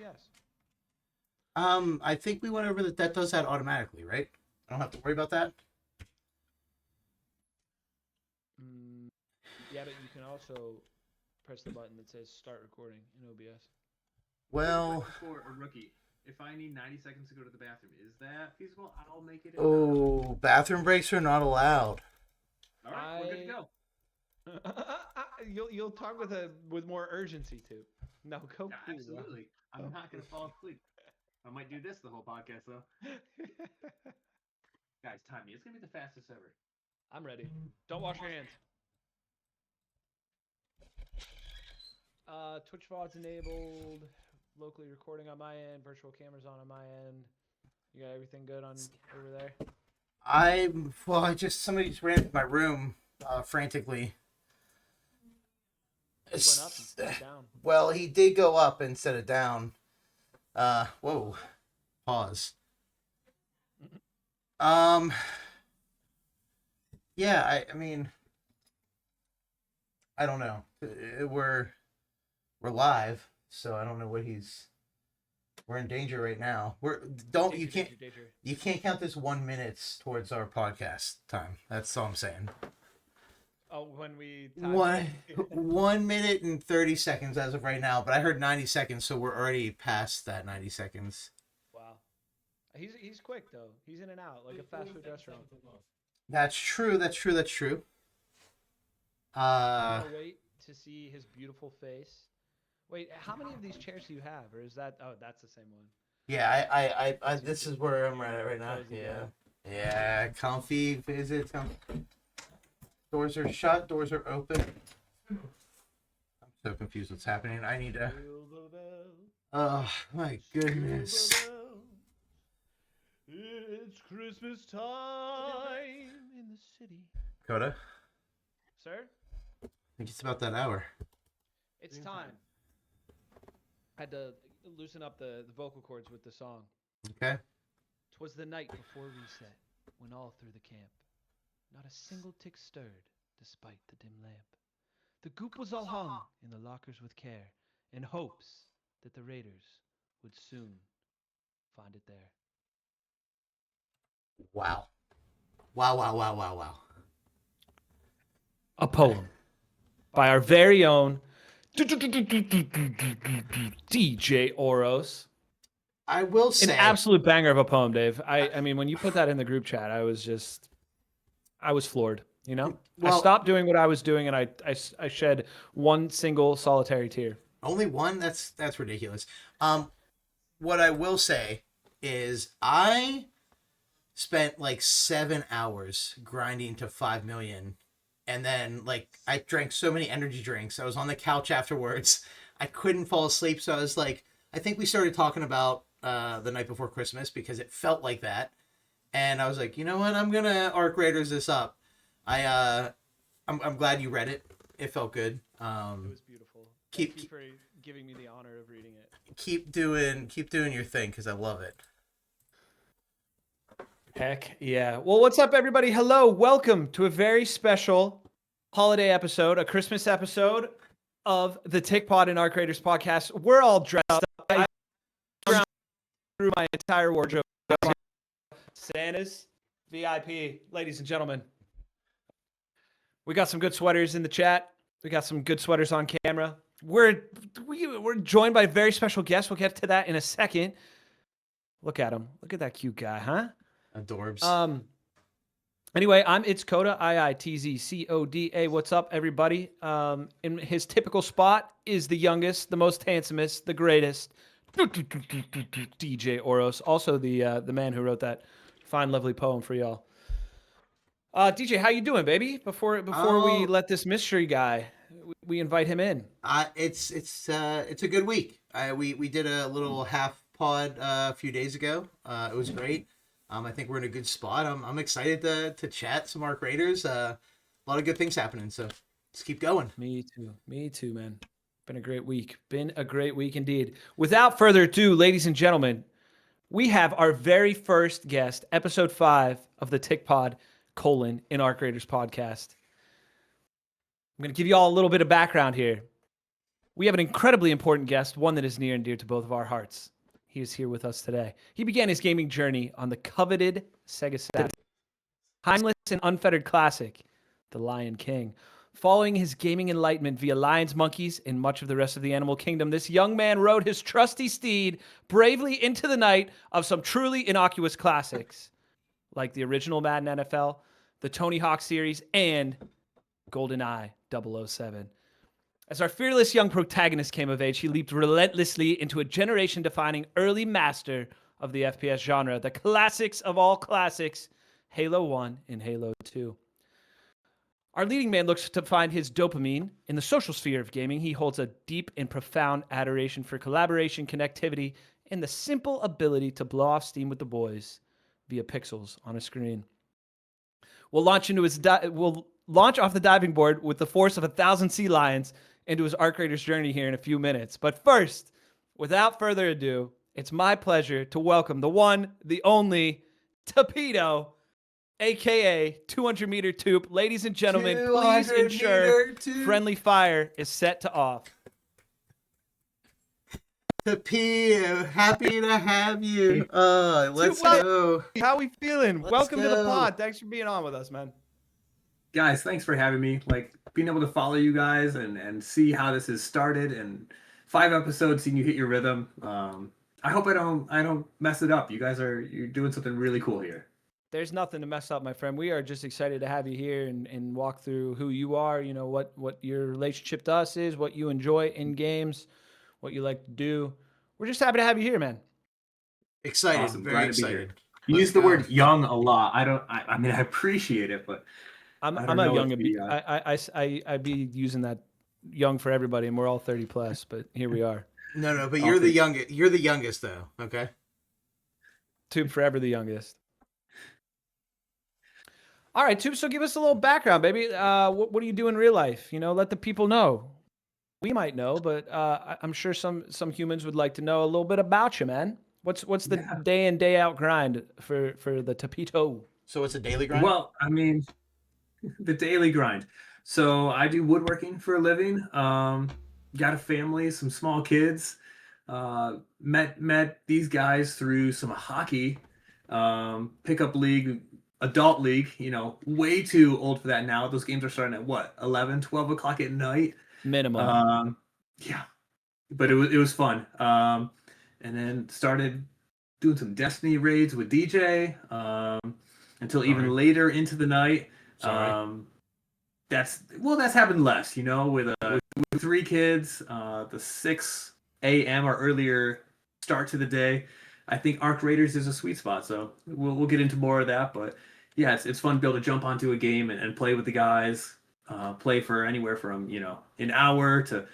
OBS? I think we went over that does that automatically, right? I don't have to worry about that. Yeah, but you can also press the button that says start recording in OBS. Well, for a rookie, if I need 90 seconds to go to the bathroom, is that feasible? I'll make it. bathroom breaks are not allowed. All right, we're good to go. You'll talk with more urgency too. No, go. Yeah, absolutely. I'm not gonna fall asleep. I might do this the whole podcast though. Guys, time me. It's gonna be the fastest ever. I'm ready. Don't wash your hands. Twitch VOD's enabled. Locally recording on my end. Virtual cameras on my end. You got everything good on over there? Somebody just ran into my room frantically. He went up and down. Well, he did go up instead of down. Whoa. Pause. Yeah, I mean, I don't know. We're live, so I don't know what we're in danger right now. You can't count this 1 minute towards our podcast time. That's all I'm saying. Oh, when we 1 minute and 30 seconds as of right now, but I heard 90 seconds, so we're already past that 90 seconds. Wow. He's quick though. He's in and out like a fast food restaurant. That's true. Wait to see his beautiful face. Wait, how many of these chairs do you have, or is that? Oh, that's the same one. Yeah, I this is where I'm at right now. Yeah, comfy. Is it comfy? Doors are shut. Doors are open. I'm so confused. What's happening? I need to. Oh my goodness. It's Christmas time in the city. Coda? Sir? I think it's about that hour. It's time. I had to loosen up the vocal cords with the song. Okay. 'Twas the night before reset, when all through the camp, not a single tick stirred, despite the dim lamp. The goop was all hung in the lockers with care, in hopes that the raiders would soon find it there. Wow. A poem by our very own DJ Oros. I will say an absolute banger of a poem, Dave. I mean, when you put that in the group chat, I was floored. You know, I stopped doing what I was doing, and I shed one single solitary tear. Only one? That's ridiculous. What I will say is I spent like 7 hours grinding to 5 million. And then, like, I drank so many energy drinks. I was on the couch afterwards. I couldn't fall asleep. So I was like, I think we started talking about the night before Christmas because it felt like that. And I was like, you know what? I'm going to Arc Raiders this up. I'm glad you read it. It felt good. It was beautiful. Thank you for giving me the honor of reading it. Keep doing your thing because I love it. Heck yeah. Well, what's up, everybody? Hello. Welcome to a very special holiday episode, a Christmas episode of the Tick Pod and Arc Raiders podcast. We're all dressed up. I through my entire wardrobe. Santa's VIP, ladies and gentlemen. We got some good sweaters in the chat. We got some good sweaters on camera. We're joined by a very special guest. We'll get to that in a second. Look at him. Look at that cute guy, huh? Adorbs. Anyway, it's Coda, IITZCODA. What's up, everybody? In his typical spot is the youngest, the most handsomest, the greatest, DJ Oros. Also the man who wrote that fine, lovely poem for y'all. DJ, how you doing, baby? Before we let this mystery guy, we invite him in. It's a good week. We did a little half pod a few days ago. It was great. I think we're in a good spot. I'm excited to chat some Arc Raiders. A lot of good things happening, so let's keep going. Me too, man. Been a great week. Indeed. Without further ado, ladies and gentlemen, we have our very first guest, episode 5 of the Tick Pod, in Arc Raiders podcast. I'm going to give you all a little bit of background here. We have an incredibly important guest, one that is near and dear to both of our hearts. He is here with us today. He began his gaming journey on the coveted Sega Saturn, timeless and unfettered classic, The Lion King. Following his gaming enlightenment via lions, monkeys, and much of the rest of the animal kingdom, this young man rode his trusty steed bravely into the night of some truly innocuous classics, like the original Madden NFL, the Tony Hawk series, and GoldenEye 007. As our fearless young protagonist came of age, he leaped relentlessly into a generation-defining early master of the FPS genre, the classics of all classics, Halo 1 and Halo 2. Our leading man looks to find his dopamine in the social sphere of gaming. He holds a deep and profound adoration for collaboration, connectivity, and the simple ability to blow off steam with the boys via pixels on a screen. We'll launch off the diving board with the force of 1,000 sea lions into his Arc Raiders journey here in a few minutes. But first, without further ado, it's my pleasure to welcome the one, the only, Toopeetoh, aka 200-meter Toop. Ladies and gentlemen, please ensure friendly fire is set to off. Toopeetoh, happy to have you. Let's go. How we feeling? Welcome to the go. pod. Thanks for being on with us, man. Guys, thanks for having me. Like being able to follow you guys and see how this has started, and 5 episodes, seeing you hit your rhythm. I hope I don't mess it up. You're doing something really cool here. There's nothing to mess up, my friend. We are just excited to have you here and walk through who you are, you know, what your relationship to us is, what you enjoy in games, what you like to do. We're just happy to have you here, man. Excited. Awesome. Very Glad to be excited. here. You use the word young a lot. I mean, I appreciate it, but I'm don't a know young. if we, I'd be using that young for everybody, and we're all 30 plus. But here we are. No, but you're the youngest. You're the youngest, though. Okay. Toop forever the youngest. All right, Toop. So give us a little background, baby. What do you do in real life? You know, let the people know. We might know, but I'm sure some humans would like to know a little bit about you, man. What's the day in day out grind for the Toopeetoh? So it's a daily grind. well, I mean, the daily grind. So I do woodworking for a living. Got a family, some small kids. Met these guys through some hockey, pickup league, adult league. You know, way too old for that now. Those games are starting at what, 11, 12 o'clock at night Minimum. Yeah, but it was fun. And then started doing some Destiny raids with DJ until even later into the night. That's happened less, you know, with 3 kids, the 6 a.m. or earlier start to the day. I think Arc Raiders is a sweet spot, so we'll get into more of that. But yeah, it's fun to be able to jump onto a game and play with the guys, play for anywhere from, you know, an hour to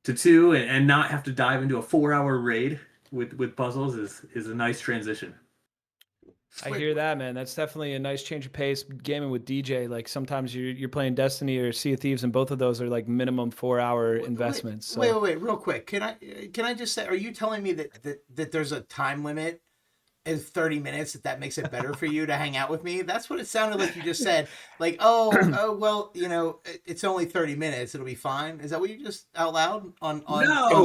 2, and not have to dive into a 4-hour raid with puzzles is a nice transition. I hear that, man. That's definitely a nice change of pace. Gaming with DJ, like sometimes you're playing Destiny or Sea of Thieves, and both of those are like minimum 4-hour investments. Wait, real quick. Can I just say? Are you telling me that there's a time limit in 30 minutes that makes it better for you to hang out with me? That's what it sounded like you just said. Like, oh, well, you know, it's only 30 minutes. It'll be fine. Is that what you just out loud on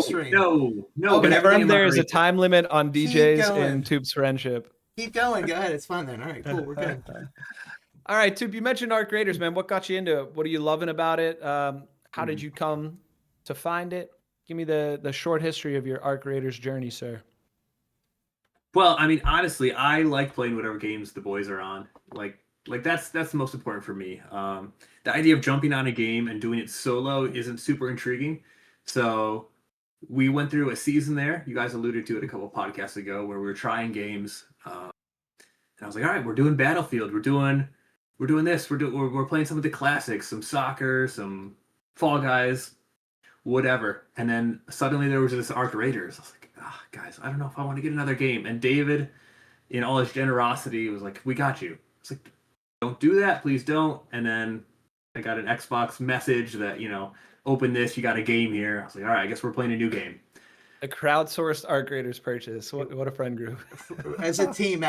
stream? No. Okay. Whenever I'm there is a right. time limit on DJs going. and Toop's friendship. Keep going. Go ahead. It's fine then. All right, cool. We're good. All right, Toop, you mentioned Arc Raiders, man. What got you into it? What are you loving about it? How did you come to find it? Give me the short history of your Arc Raiders journey, sir. Well, I mean, honestly, I like playing whatever games the boys are on. Like that's the most important for me. The idea of jumping on a game and doing it solo isn't super intriguing. So we went through a season there. You guys alluded to it a couple podcasts ago, where we were trying games. And I was like, all right, we're doing Battlefield. We're doing this. We're playing some of the classics, some soccer, some Fall Guys, whatever. And then suddenly there was this Arc Raiders. I was like, guys, I don't know if I want to get another game. And David, in all his generosity, was like, we got you. It's like, don't do that, please don't. And then I got an Xbox message that, you know, open this, you got a game here. I was like, all right, I guess we're playing a new game. A crowdsourced Arc Raiders purchase. What a friend group. As a team,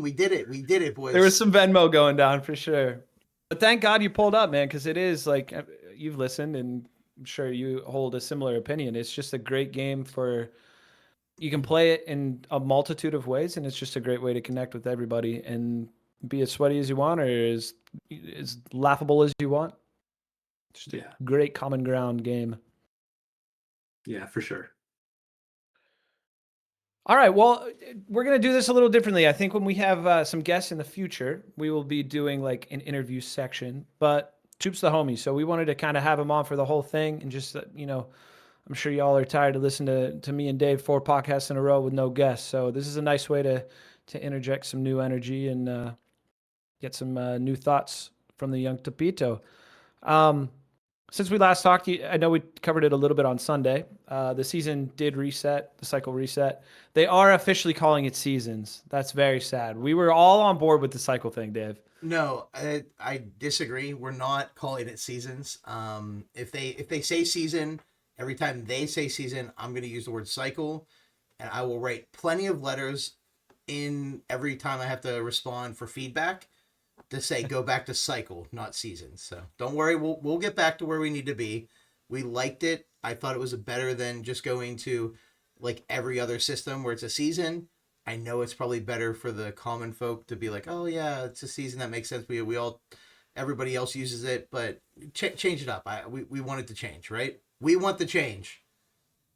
we did it, boys. There was some Venmo going down for sure. But thank God you pulled up, man, because it is like you've listened, and I'm sure you hold a similar opinion. It's just a great game for you can play it in a multitude of ways, and it's just a great way to connect with everybody and be as sweaty as you want or as laughable as you want. Just a great common ground game. Yeah, for sure. All right. Well, we're going to do this a little differently. I think when we have some guests in the future, we will be doing like an interview section. But Toop's the homie, so we wanted to kind of have him on for the whole thing and just, I'm sure y'all are tired of listening to me and Dave 4 podcasts in a row with no guests. So this is a nice way to interject some new energy and get some new thoughts from the young Toopeetoh. Since we last talked, I know we covered it a little bit on Sunday. The season did reset, the cycle reset. They are officially calling it seasons. That's very sad. We were all on board with the cycle thing, Dave. No, I disagree. We're not calling it seasons. If they say season, every time they say season, I'm going to use the word cycle, and I will write plenty of letters in every time I have to respond for feedback to say go back to cycle, not seasons. So don't worry, we'll get back to where we need to be. We liked it. I thought it was better than just going to like every other system where it's a season. I know it's probably better for the common folk to be like, oh yeah, it's a season, that makes sense. We all, everybody else uses it, but change it up. We want it to change, right? We want the change.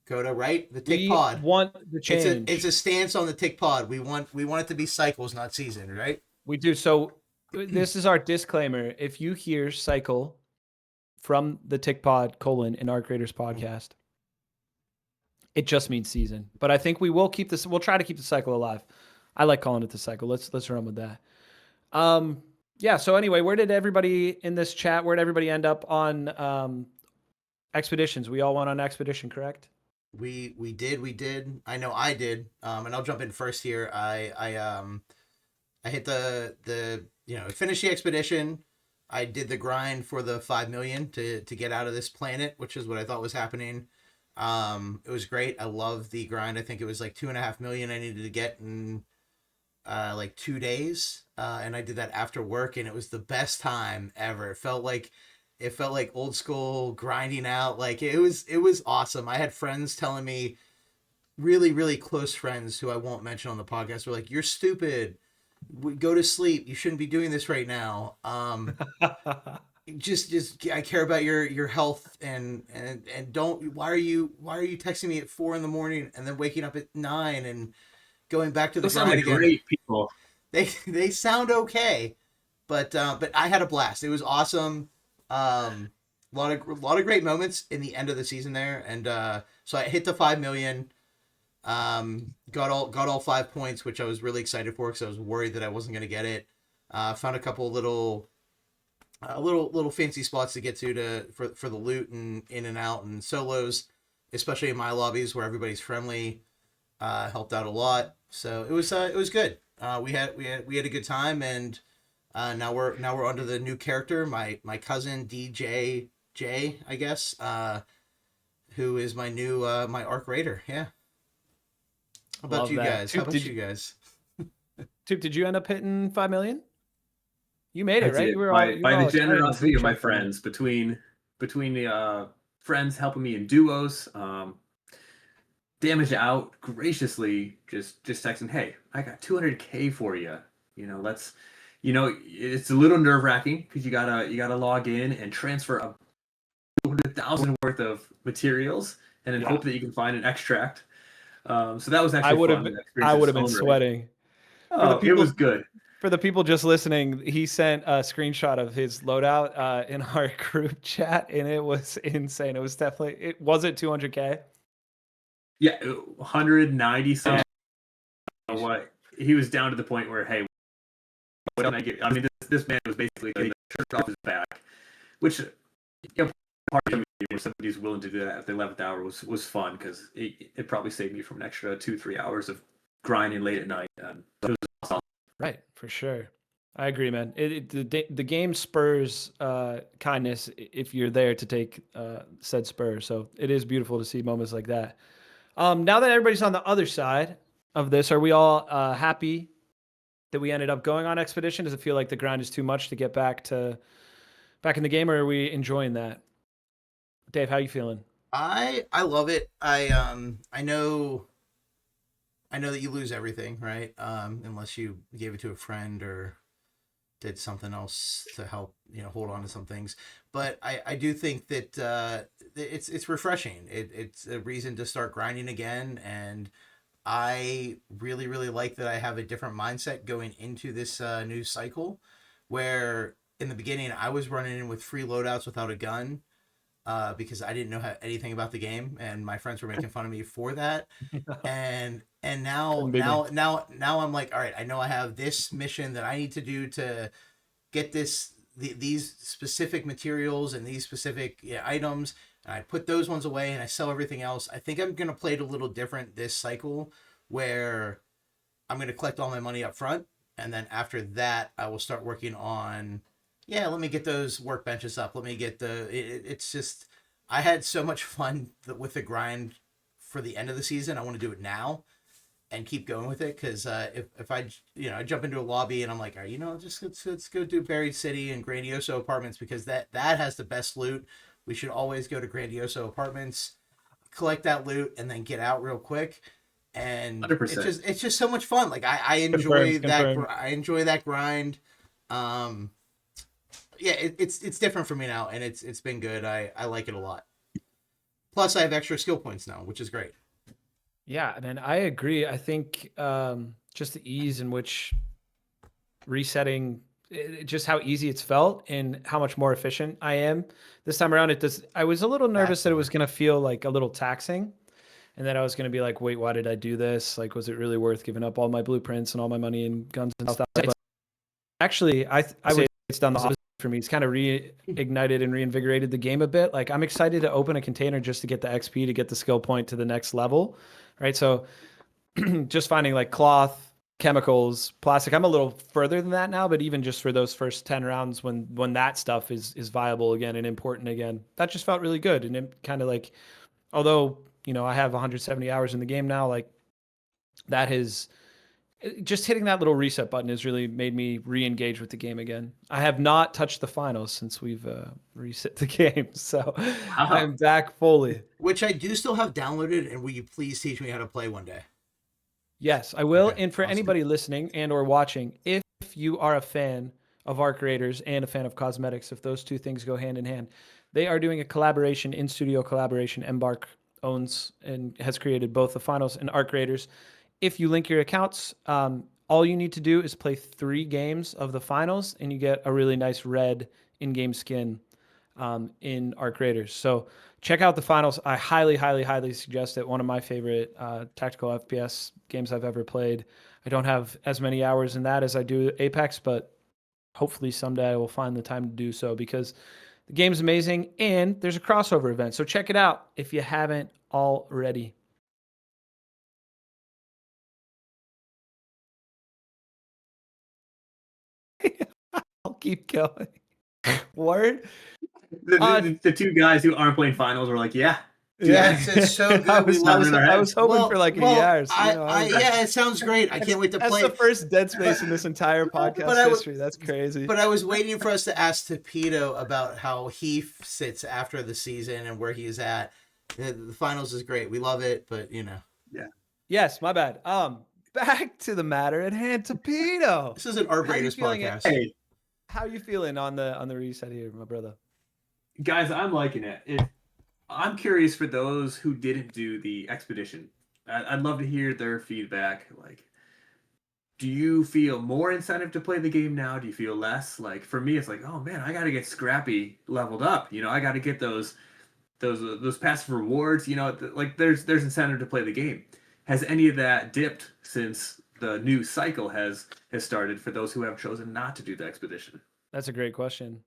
Coda, right? The tick pod. Want the change. It's a stance on the tick pod. We want it to be cycles, not season, right? We do. So this is our disclaimer. If you hear cycle from the tick pod : in our creators podcast, it just means season. But I think we will keep this. We'll try to keep the cycle alive. I like calling it the cycle. Let's run with that. Yeah. So anyway, where did everybody in this chat? Where did everybody end up on expeditions? We all went on expedition, correct? We did. I know I did. And I'll jump in first here. I hit the finished the expedition. I did the grind for the 5 million to get out of this planet, which is what I thought was happening. It was great. I love the grind. I think it was like 2.5 million I needed to get in like 2 days. And I did that after work, and it was the best time ever. It felt like old school grinding out. Like it was awesome. I had friends telling me, really, really close friends who I won't mention on the podcast, were like, you're stupid. Go to sleep. You shouldn't be doing this right now. Just I care about your health and don't, why are you texting me at 4 a.m. and then waking up at 9 and going back to the grind again? Great people. They sound okay, but I had a blast. It was awesome. A lot of great moments in the end of the season there, and so I hit the 5 million. Got all 5 points, which I was really excited for because I was worried that I wasn't going to get it. Found a couple little fancy spots to get for the loot and in and out and solos, especially in my lobbies where everybody's friendly. Helped out a lot, so it was good. We had a good time, and now we're onto the new character, my cousin DJ J, I guess, who is my new my Arc Raider. Yeah. How about Love you that. guys? Toop, How about you guys? Toop, did you end up hitting 5 million? You made it, right? Did. You were by all the excited generosity of my for me. friends, between the friends helping me in duos, Damage Out graciously just texting, hey, I got 200K for you. It's a little nerve wracking because you gotta log in and transfer a 200,000 worth of materials and then hope that you can find an extract. So that was actually fun. I would have been sweating. Oh, it was good. For the people just listening, he sent a screenshot of his loadout in our group chat, and it was insane. It was definitely, was it 200K? Yeah, 190 something. What he was down to the point where, hey, what can I get? I mean, this man was basically getting the shirt off his back, which part of me where somebody's willing to do that at the 11th hour was fun because it probably saved me from an extra 2-3 hours of grinding late at night. It was awesome. Right, for sure. I agree, man. The game spurs kindness if you're there to take said spur. So it is beautiful to see moments like that. Now that everybody's on the other side of this, are we all happy that we ended up going on expedition? Does it feel like the grind is too much to get back in the game, or are we enjoying that? Dave, how you feeling? I love it. I know that you lose everything, right? Unless you gave it to a friend or did something else to help, hold on to some things. But I do think that it's refreshing. It's a reason to start grinding again, and I really really like that I have a different mindset going into this new cycle, where in the beginning I was running in with free loadouts without a gun, because I didn't know anything about the game, and my friends were making fun of me for that. And now Couldn't be me. now I'm like, all right, I know I have this mission that I need to do to get these specific materials and these specific items, and I put those ones away and I sell everything else. I think I'm gonna play it a little different this cycle, where I'm gonna collect all my money up front, and then after that I will start working on, let me get those workbenches up. Let me get it's just, I had so much fun with the grind for the end of the season. I want to do it now and keep going with it, because if I I jump into a lobby and I'm like, all right, just let's go do Buried City and Grandioso Apartments, because that has the best loot. We should always go to Grandioso Apartments, collect that loot, and then get out real quick. And 100%. it's just so much fun. Like I enjoy Confirmed, that. confirmed. I enjoy that grind. Um, it's different for me now, and it's been good. I like it a lot. Plus, I have extra skill points now, which is great. Yeah, and I agree. I think just the ease in which resetting, just how easy it's felt and how much more efficient I am this time around. It does. I was a little nervous That's that the it was word. going to feel like a little taxing, and that I was going to be like, wait, why did I do this? Like, was it really worth giving up all my blueprints and all my money and guns and stuff? But actually, I would say it's done the opposite for me. It's kind of reignited and reinvigorated the game a bit. Like, I'm excited to open a container just to get the XP, to get the skill point to the next level, right? So just finding like cloth, chemicals, plastic. I'm a little further than that now, but even just for those first 10 rounds, when that stuff is viable again and important again, that just felt really good. And it kind of like, although I have 170 hours in the game now, like that has just hitting that little reset button has really made me re-engage with the game again. I have not touched the finals since we've reset the game, so Wow. I'm back fully. Which I do still have downloaded, and will you please teach me how to play one day? Yes, I will. Okay, And for awesome. anybody listening and or watching, if you are a fan of art creators and a fan of cosmetics, if those two things go hand in hand, they are doing a collaboration, in studio collaboration. Embark owns and has created both the finals and art creators. If you link your accounts, all you need to do is play 3 games of the finals, and you get a really nice red in-game skin in art creators. So check out the finals. I highly, highly, highly suggest it. One of my favorite tactical FPS games I've ever played. I don't have as many hours in that as I do Apex, but hopefully someday I will find the time to do so, because the game's amazing and there's a crossover event. So check it out if you haven't already. I'll keep going. Word? The two guys who aren't playing finals were like, yeah, Dude, Yeah, it's so I good. We was, I love was, in our I head. was hoping for like a year. So, Yeah, it sounds great. I can't wait to that's play the it. first Dead Space in this entire podcast I w- history. That's crazy. But I was waiting for us to ask Toopeetoh about how he sits after the season and where he is at. The finals is great. We love it, but Yeah. Yes, my bad. Back to the matter at hand. Toopeetoh. this is an Art How you Raiders feeling? podcast. Hey, How you feeling on the reset here, my brother? guys, I'm liking it. I'm curious for those who didn't do the expedition. I'd love to hear their feedback. Like, do you feel more incentive to play the game now? Do you feel less? Like, for me, it's like, oh man, I got to get Scrappy leveled up. I got to get those passive rewards. Like there's incentive to play the game. Has any of that dipped since the new cycle has started for those who have chosen not to do the expedition? That's a great question.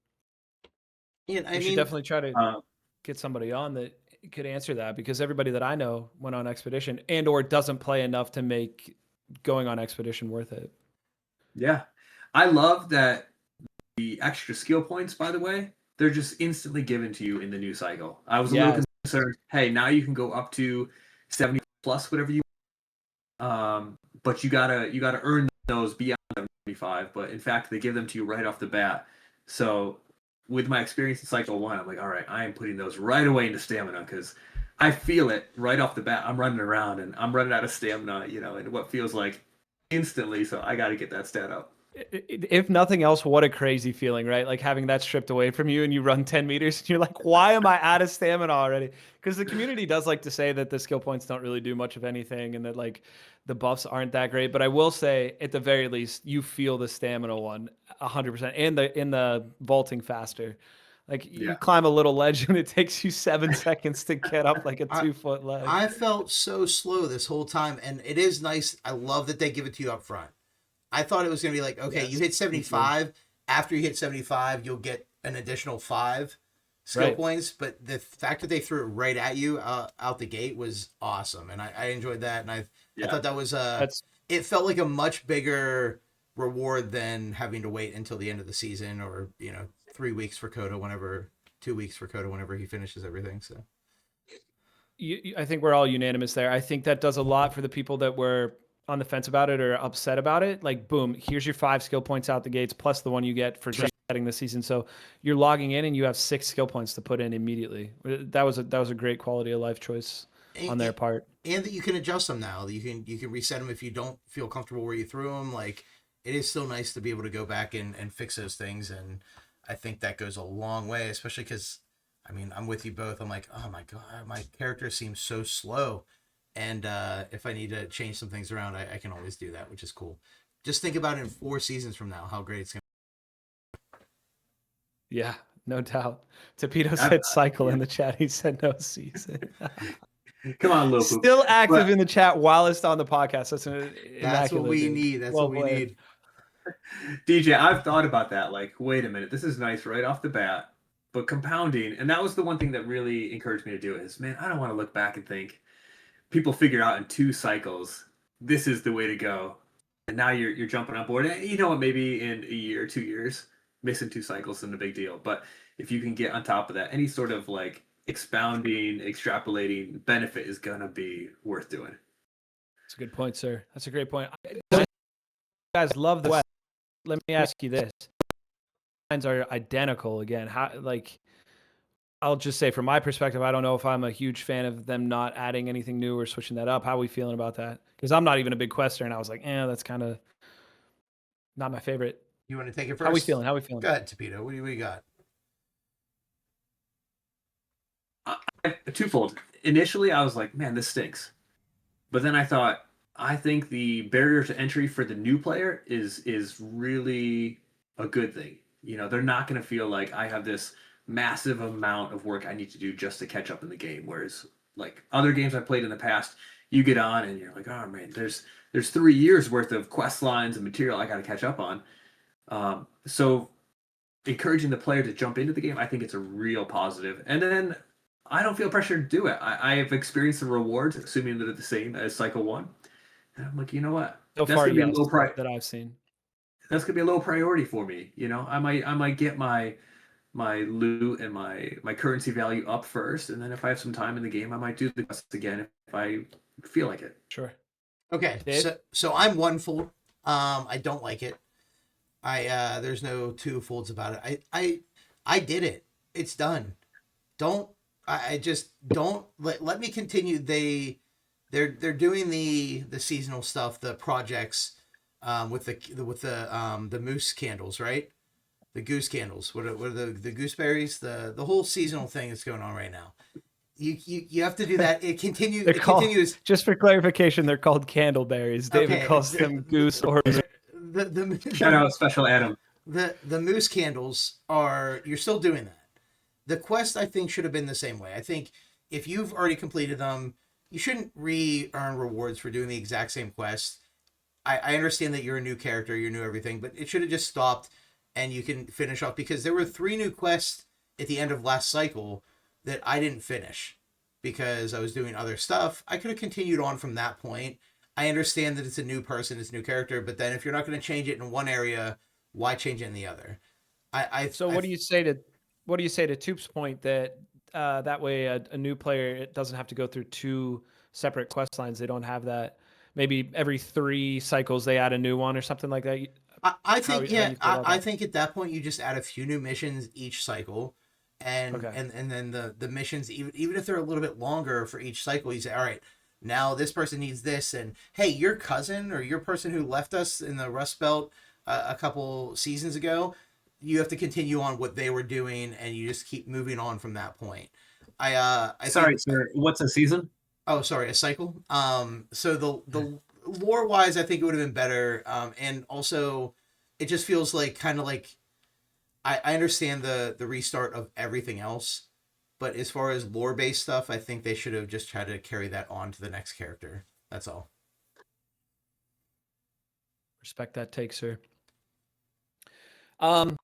Yeah, I We should mean, definitely try to Uh, get somebody on that could answer that, because everybody that I know went on expedition and or doesn't play enough to make going on expedition worth it. yeah, I love that the extra skill points. By the way, they're just instantly given to you in the new cycle. I was a little Yes. concerned. Hey, now you can go up to 70 plus whatever you. But you gotta earn those beyond 75. But in fact, they give them to you right off the bat. So with my experience in cycle 1, I'm like, all right, I am putting those right away into stamina because I feel it right off the bat. I'm running around and I'm running out of stamina, in what feels like instantly. So I got to get that stat up. If nothing else, what a crazy feeling, right? Like having that stripped away from you and you run 10 meters and you're like, why am I out of stamina already? Because the community does like to say that the skill points don't really do much of anything and that like the buffs aren't that great. But I will say at the very least, you feel the stamina one 100% and in the vaulting faster. Like you climb a little ledge and it takes you 7 seconds to get up like a 2-foot ledge. I felt so slow this whole time, and it is nice. I love that they give it to you up front. I thought it was going to be like, okay, you hit 75. After you hit 75, you'll get an additional 5 skill points. But the fact that they threw it right at you out the gate was awesome. And I enjoyed that. And I thought that was it felt like a much bigger reward than having to wait until the end of the season or, 3 weeks for Coda 2 weeks for Coda whenever he finishes everything. So I think we're all unanimous there. I think that does a lot for the people that were on the fence about it or upset about it. Like, boom, here's your 5 skill points out the gates plus the one you get for setting the season. So you're logging in and you have 6 skill points to put in immediately. That was a great quality of life choice on their part. And that you can adjust them now. You can reset them if you don't feel comfortable where you threw them. Like, it is still nice to be able to go back and fix those things. And I think that goes a long way, especially because, I'm with you both. I'm like, oh my God, my character seems so slow. And if I need to change some things around, I can always do that, which is cool. Just think about it in 4 seasons from now, how great it's going to be. Yeah, no doubt. Toopeetoh said cycle in the chat. He said no season. Come on, Lil. Still active in the chat while it's on the podcast. That's what we need. That's what we need. DJ, I've thought about that. Like, wait a minute. This is nice right off the bat, but compounding. And that was the one thing that really encouraged me to do it is, man, I don't want to look back and think, people figure out in 2 cycles, this is the way to go. And now you're jumping on board. And you know what, maybe in a year, 2 years, missing 2 cycles isn't a big deal. But if you can get on top of that, any sort of like expounding, extrapolating benefit is going to be worth doing. That's a good point, sir. That's a great point. You guys love the West. Let me ask you this. Lines are identical again. How, like, I'll just say from my perspective, I don't know if I'm a huge fan of them not adding anything new or switching that up. How are we feeling about that? Because I'm not even a big quester, and I was like, that's kind of not my favorite. You want to take it first? How are we feeling? Go ahead, Toopeetoh. What do you got? Twofold. Initially, I was like, man, this stinks. But then I thought, I think the barrier to entry for the new player is really a good thing. They're not going to feel like I have this massive amount of work I need to do just to catch up in the game. Whereas like other games I played in the past, you get on and you're like, oh man, there's 3 years worth of quest lines and material I got to catch up on. So encouraging the player to jump into the game, I think it's a real positive. And then I don't feel pressure to do it. I have experienced the rewards, assuming that they're the same as cycle 1. And I'm like, you know what? So far, yes, that I've seen. That's gonna be a low priority for me. I might get my loot and my currency value up first, and then if I have some time in the game, I might do the quests again if I feel like it. Sure. Okay, so I'm 1 fold. I don't like it. There's no 2 folds about it. I did it. It's done. I just don't let me continue. They're doing the seasonal stuff, the projects, with the moose candles, right? The goose candles. What are the gooseberries? The whole seasonal thing that's going on right now. You have to do that. It continues. Continues. Just for clarification, they're called candleberries. David calls them goose or shout out special Adam. The moose candles you're still doing that. The quest I think should have been the same way. I think if you've already completed them, you shouldn't earn rewards for doing the exact same quest. I understand that you're a new character, you're new everything, but it should have just stopped and you can finish off, because there were 3 new quests at the end of last cycle that I didn't finish because I was doing other stuff. I could have continued on from that point. I understand that it's a new person, it's a new character, but then if you're not going to change it in one area, why change it in the other? What do you say to Toop's point that that way a new player doesn't have to go through 2 separate quest lines? They don't have that. Maybe every 3 cycles they add a new one or something like that. I think how you feel about I that? think at that point you just add a few new missions each cycle, and Okay. and then the missions, even if they're a little bit longer for each cycle, you say, all right, now this person needs this, and hey, your cousin or your person who left us in the Rust Belt a couple seasons ago, you have to continue on what they were doing, and you just keep moving on from that point. I think Sorry, sir. What's a season? Oh, sorry, a cycle. So the lore wise, I think it would have been better. And also, it just feels like kind of like I understand the restart of everything else, but as far as lore based stuff, I think they should have just tried to carry that on to the next character. That's all. Respect that take, sir. Um,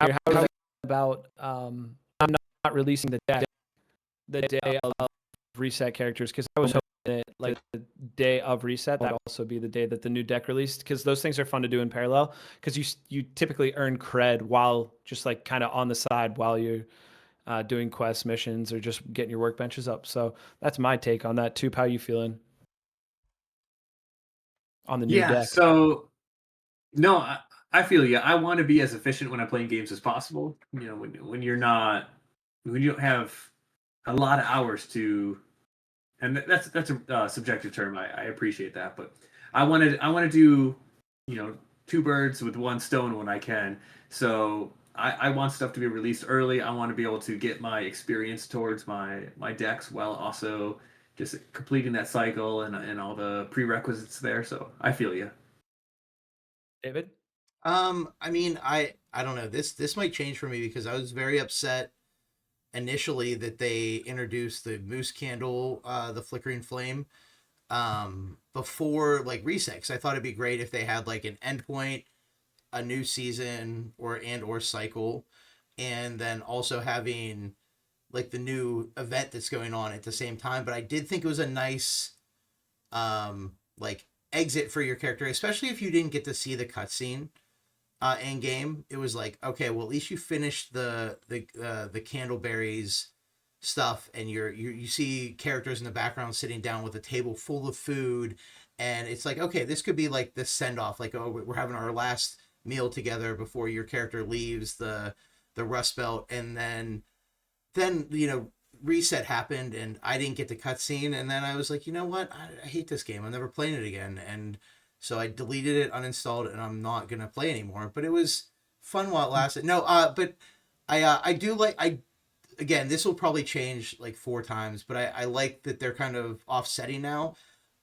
how is it about I'm not releasing the deck the day of reset characters? Because I was hoping that like the day of reset that would also be the day that the new deck released, because those things are fun to do in parallel, because you typically earn cred while just like kind of on the side while you're doing quest missions or just getting your workbenches up. So that's my take on that. Toop, how you feeling on the new Yeah. deck? So no, I feel you. I want to be as efficient when I'm playing games as possible. When you're not, when you don't have a lot of hours to, and that's a subjective term. I appreciate that, but I want to do, you know, two birds with one stone when I can. So I want stuff to be released early. I want to be able to get my experience towards my decks while also just completing that cycle and all the prerequisites there. So I feel you. David? I mean, I don't know. This might change for me because I was very upset initially that they introduced the moose candle, the flickering flame, before like reset. 'Cause I thought it'd be great if they had like an endpoint, a new season or cycle, and then also having like the new event that's going on at the same time. But I did think it was a nice like exit for your character, especially if you didn't get to see the cutscene in game. It was like, okay, well, at least you finished the candleberries stuff, and you see characters in the background sitting down with a table full of food, and it's like, okay, this could be like the send off, like, oh, we're having our last meal together before your character leaves the Rust Belt, and then reset happened, and I didn't get the cutscene, and then I was like, you know what, I hate this game. I'm never playing it again, and so I deleted it, uninstalled it, and I'm not gonna play anymore. But it was fun while it lasted. No, but I do like I again. This will probably change like 4 times, but I like that they're kind of offsetting now.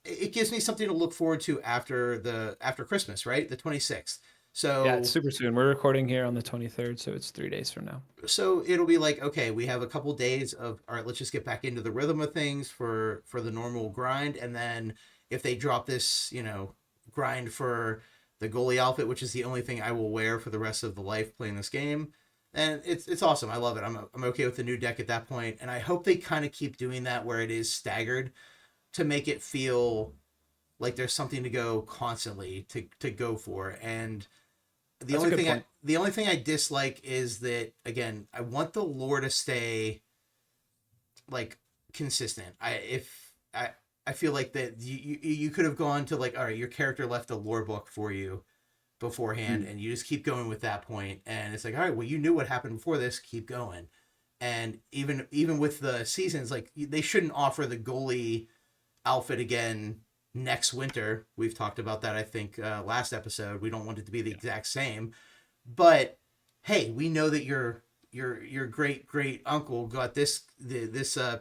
It gives me something to look forward to after Christmas, right? The 26th. Yeah, it's So super soon. We're recording here on the 23rd, so it's 3 days from now. so it'll be like, okay, we have a couple days of, all right, let's just get back into the rhythm of things for the normal grind, and then if they drop this, grind for the goalie outfit, which is the only thing I will wear for the rest of the life playing this game, and it's awesome. I love it. I'm okay with the new deck at that point, and I hope they kind of keep doing that where it is staggered to make it feel like there's something to go constantly to go for. And the That's a only good thing point. the only thing I dislike is that, again, I want the lore to stay like consistent. I feel like that you could have gone to like, all right, your character left a lore book for you beforehand, and you just keep going with that point, and it's like, all right, well, you knew what happened before this, keep going. And even with the seasons, like, they shouldn't offer the goalie outfit again next winter. We've talked about that, I think, last episode. We don't want it to be the exact same, but hey, we know that your great great uncle got this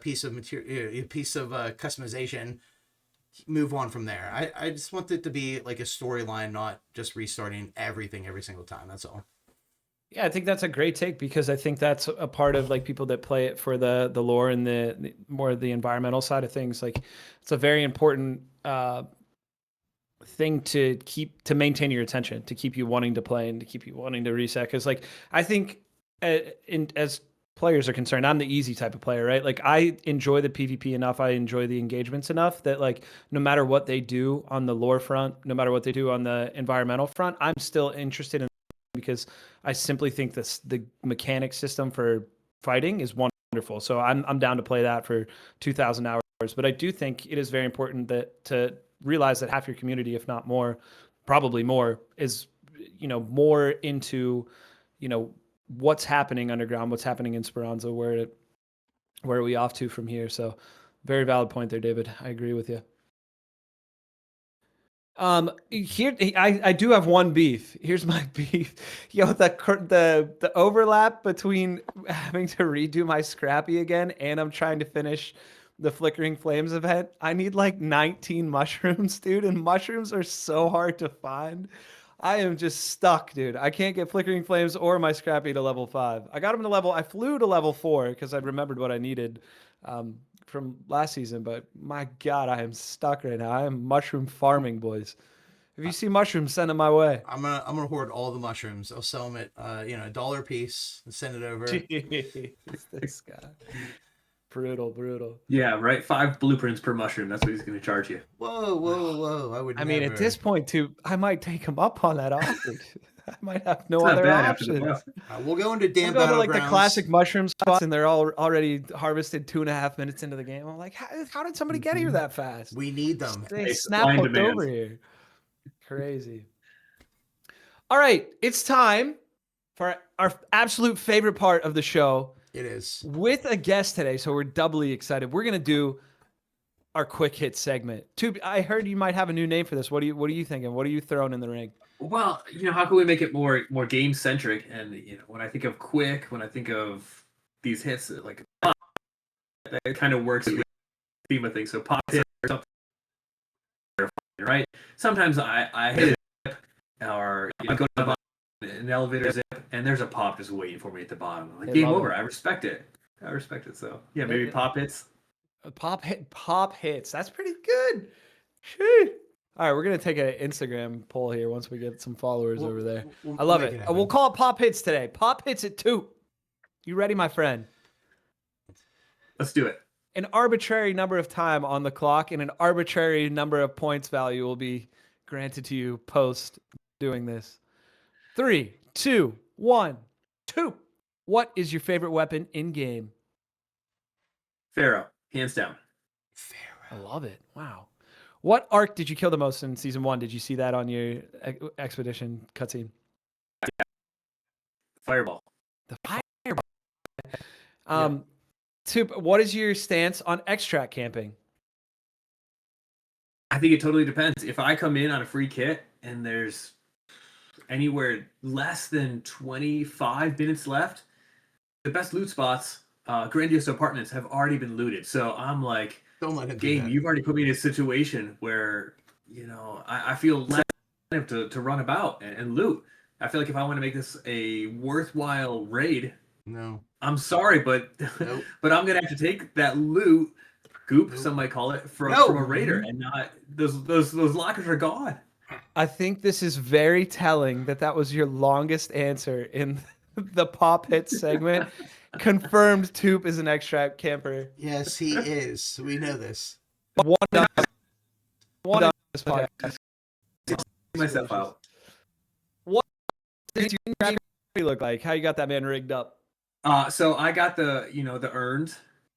piece of material, piece of customization. Move on from there. I just want it to be like a storyline, not just restarting everything every single time. That's all. Yeah, I think that's a great take, because I think that's a part of like people that play it for the lore and the more the environmental side of things. Like, it's a very important thing to keep to maintain your attention, to keep you wanting to play and to keep you wanting to reset. Because like I think as players are concerned, I'm the easy type of player, right? Like, I enjoy the PvP enough, I enjoy the engagements enough that like no matter what they do on the lore front, no matter what they do on the environmental front, I'm still interested in, because I simply think this the mechanic system for fighting is wonderful. So I'm down to play that for 2,000 hours. But I do think it is very important that to realize that half your community, if not more, probably more, is, more into, what's happening underground, what's happening in Speranza, where are we off to from here? So very valid point there, David. I agree with you. Here I do have one beef. Here's my beef. The overlap between having to redo my Scrappy again and I'm trying to finish the Flickering Flames event. I need like 19 mushrooms, dude, and mushrooms are so hard to find. I am just stuck, dude. I can't get Flickering Flames or my Scrappy to level 5. I flew to level 4 because I remembered what I needed from last season, but my God, I am stuck right now. I am mushroom farming, boys. If you see mushrooms, send them my way. I'm gonna hoard all the mushrooms. I'll sell them at $1 a piece and send it over. Jeez, this guy. Brutal. Yeah, right. 5 blueprints per mushroom. That's what he's going to charge you. Whoa! I mean, at this point, too, I might take him up on that offer. I might have no It's not other bad after the options. buff. We'll go into I'm damn going to like the battlegrounds. classic mushroom spots, and they're all already harvested 2.5 minutes into the game. I'm like, how did somebody get here that fast? We need them. They It's snap supply and hooked demand. over here. Crazy. All right, it's time for our absolute favorite part of the show. It is. With a guest today, so we're doubly excited. We're gonna do our quick hit segment. Toop, I heard you might have a new name for this. What are you thinking? What are you throwing in the ring? Well, how can we make it more game centric? And when I think of quick, when I think of these hits, like that kind of works with the theme of things. So pop hit or something, right? Sometimes I hit a zip, or I go to the bottom, an elevator zip, and there's a pop just waiting for me at the bottom. I'm like, I game love over. it. I respect it. So yeah, maybe pop hits. Pop hits. That's pretty good. Shoo. All right, we're gonna take an Instagram poll here once we get some followers over there. I love it. We'll call it pop hits today. Pop hits at 2. You ready, my friend? Let's do it. An arbitrary number of time on the clock and an arbitrary number of points value will be granted to you post doing this. 3, 2, 1, 2. What is your favorite weapon in game? Pharaoh, hands down. I love it. Wow. What arc did you kill the most in season 1? Did you see that on your expedition cutscene? Fireball. The fireball. Toop, what is your stance on extract camping? I think it totally depends. If I come in on a free kit and there's anywhere less than 25 minutes left, the best loot spots, Grandiose Apartments, have already been looted. So I'm like, Don't let him do game, that. you've already put me in a situation where, I feel less incentive to run about and loot. I feel like if I want to make this a worthwhile raid, No. I'm sorry, but Nope. but I'm gonna have to take that loot goop, some might call it, from a raider, and not those lockers are gone. I think this is very telling that was your longest answer in the pop hit segment. Confirmed Toop is an extract camper. Yes, he is. We know this. One on this podcast. Myself out. What does your camper look like? How you got that man rigged up? So I got the earned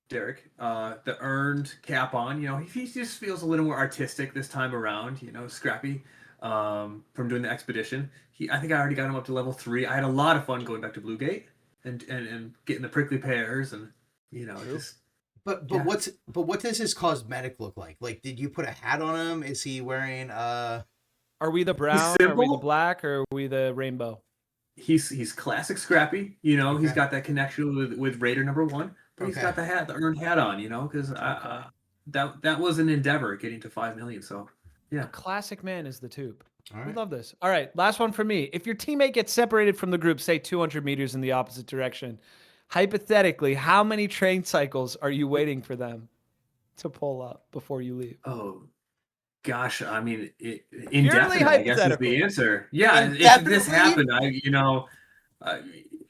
Derek, the earned cap on. He just feels a little more artistic this time around. Scrappy, from doing the expedition. I think I already got him up to level 3. I had a lot of fun going back to Blue Gate and getting the prickly pears and just. But what does his cosmetic look like? Like, did you put a hat on him? Is he wearing Are we the brown? Are we the black? Or are we the rainbow? He's classic Scrappy. Okay. He's got that connection with Raider number 1, but he's got the earned hat on. Because that was an endeavor getting to 5 million. So yeah, A classic man is the Toop. All We right. love this. All right, last one for me. If your teammate gets separated from the group, say 200 meters in the opposite direction, hypothetically, how many train cycles are you waiting for them to pull up before you leave? Oh, gosh. I mean, indefinite, I guess, is hypothetical. the answer. Yeah, if this Indefinitely? happened,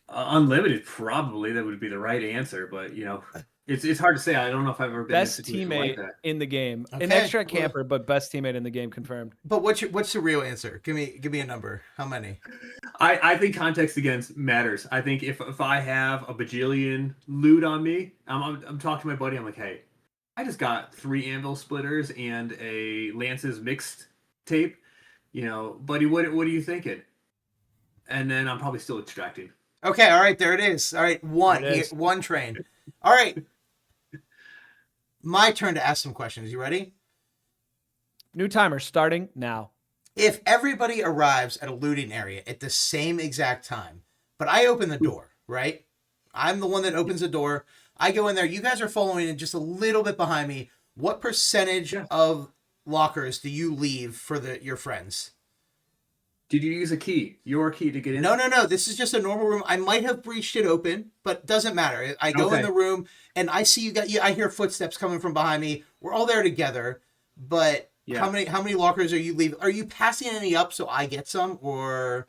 unlimited, probably that would be the right answer. But it's hard to say. I don't know if I've ever been Best in a situation like teammate that. in the game. An Okay, extra well- camper, but best teammate in the game confirmed. But what's the real answer? Give me a number. How many? I think context against matters. I think if I have a bajillion loot on me, I'm talking to my buddy. I'm like, hey, I just got 3 anvil splitters and a Lance's mixed tape. Buddy, what are you thinking? And then I'm probably still extracting. Okay, all right, there it is. All right, one train. All right, my turn to ask some questions. You ready? New timer starting now. If everybody arrives at a looting area at the same exact time, but I open the door, right? I'm the one that opens the door. I go in there. You guys are following in just a little bit behind me. What percentage of lockers do you leave for your friends? Did you use a key? Your key to get in? No. This is just a normal room. I might have breached it open, but doesn't matter. I go in the room and I see I hear footsteps coming from behind me. We're all there together, but how many lockers are you leaving? Are you passing any up so I get some, or?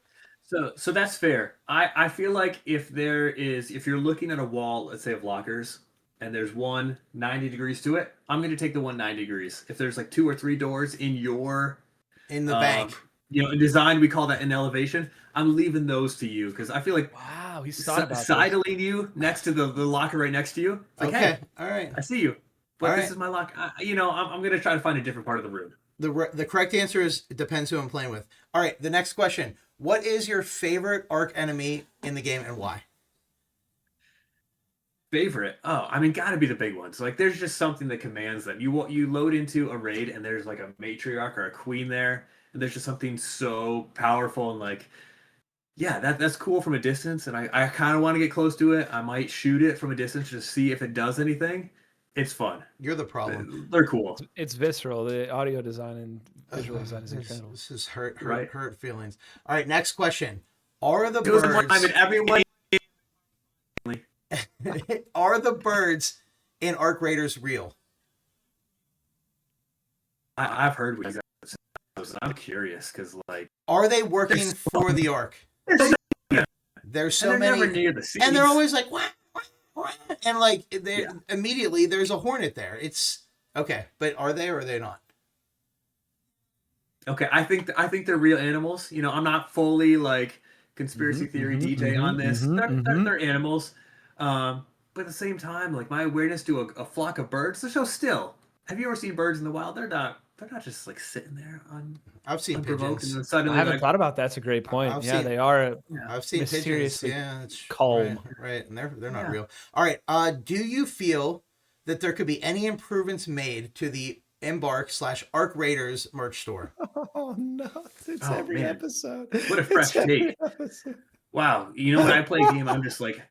So that's fair. I feel like if you're looking at a wall, let's say of lockers, and there's one 90 degrees to it, I'm going to take the one 90 degrees. If there's like 2 or 3 doors in the bank, in design, we call that an elevation. I'm leaving those to you because I feel like wow, he's thought about sidling you next to the locker right next to you. It's like, okay, hey, all right, I see you, but all this right. is my lock. I'm going to try to find a different part of the room. The correct answer is it depends who I'm playing with. All right, the next question. What is your favorite arc enemy in the game and why? Favorite? Oh, I mean, gotta be the big ones. Like, there's just something that commands them. You load into a raid and there's like a matriarch or a queen there, and there's just something so powerful and like, yeah, that's cool from a distance. And I kind of want to get close to it. I might shoot it from a distance to see if it does anything. It's fun. You're the problem. They're cool. It's visceral. The audio design and visual design is incredible. This is hurt feelings. All right, next question. Are the birds in Arc Raiders real? I've heard what you guys said. I'm curious because like, are they working for the Arc? There's so many, never near the seas. And they're always like, wah, wah, wah, and like immediately there's a hornet there. It's okay, but are they or are they not? Okay, I think they're real animals. I'm not fully like conspiracy theory DJ on this. They're animals, but at the same time, like my awareness to a flock of birds, they're so still. Have you ever seen birds in the wild? They're not just like sitting there on. I've seen unprovoked pigeons. And then suddenly, I haven't thought about that. That's a great point. They are. I've seen pigeons. Yeah, it's calm. Right, and they're not real. All right. Do you feel that there could be any improvements made to the Embark/Arc Raiders merch store? Oh no! It's every episode. What a fresh take! Wow, when I play a game, I'm just like,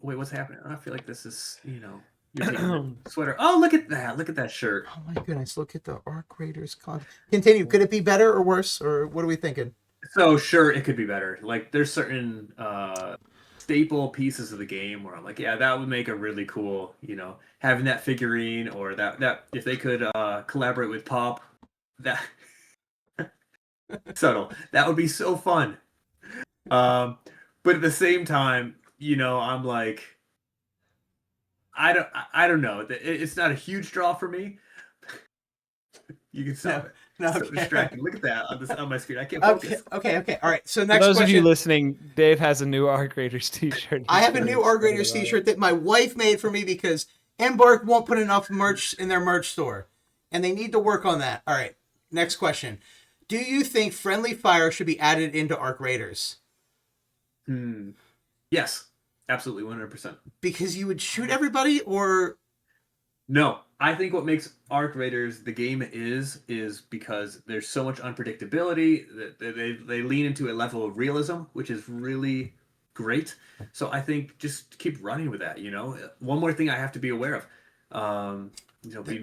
wait, what's happening? I feel like this is, you're taking the sweater. Oh, look at that! Look at that shirt. Oh my goodness! Look at the Arc Raiders con. Continue. Could it be better or worse, or what are we thinking? So sure, it could be better. Like there's certain staple pieces of the game where I'm like, yeah, that would make a really cool, having that figurine, or that if they could collaborate with Pop, that subtle, that would be so fun. But at the same time, I'm like, I don't know. It's not a huge draw for me. You can stop it. No, so distracting. Look at that on my screen. I can't focus. Okay. All right. So next For those question. of you listening, Dave has a new Arc Raiders t-shirt. I have a new Arc Raiders t-shirt that my wife made for me because Embark won't put enough merch in their merch store, and they need to work on that. All right. Next question. Do you think friendly fire should be added into Arc Raiders? Yes, absolutely, 100%. Because you would shoot everybody, or no? I think what makes Arc Raiders the game is because there's so much unpredictability that they lean into a level of realism, which is really great. So I think just keep running with that. One more thing I have to be aware of,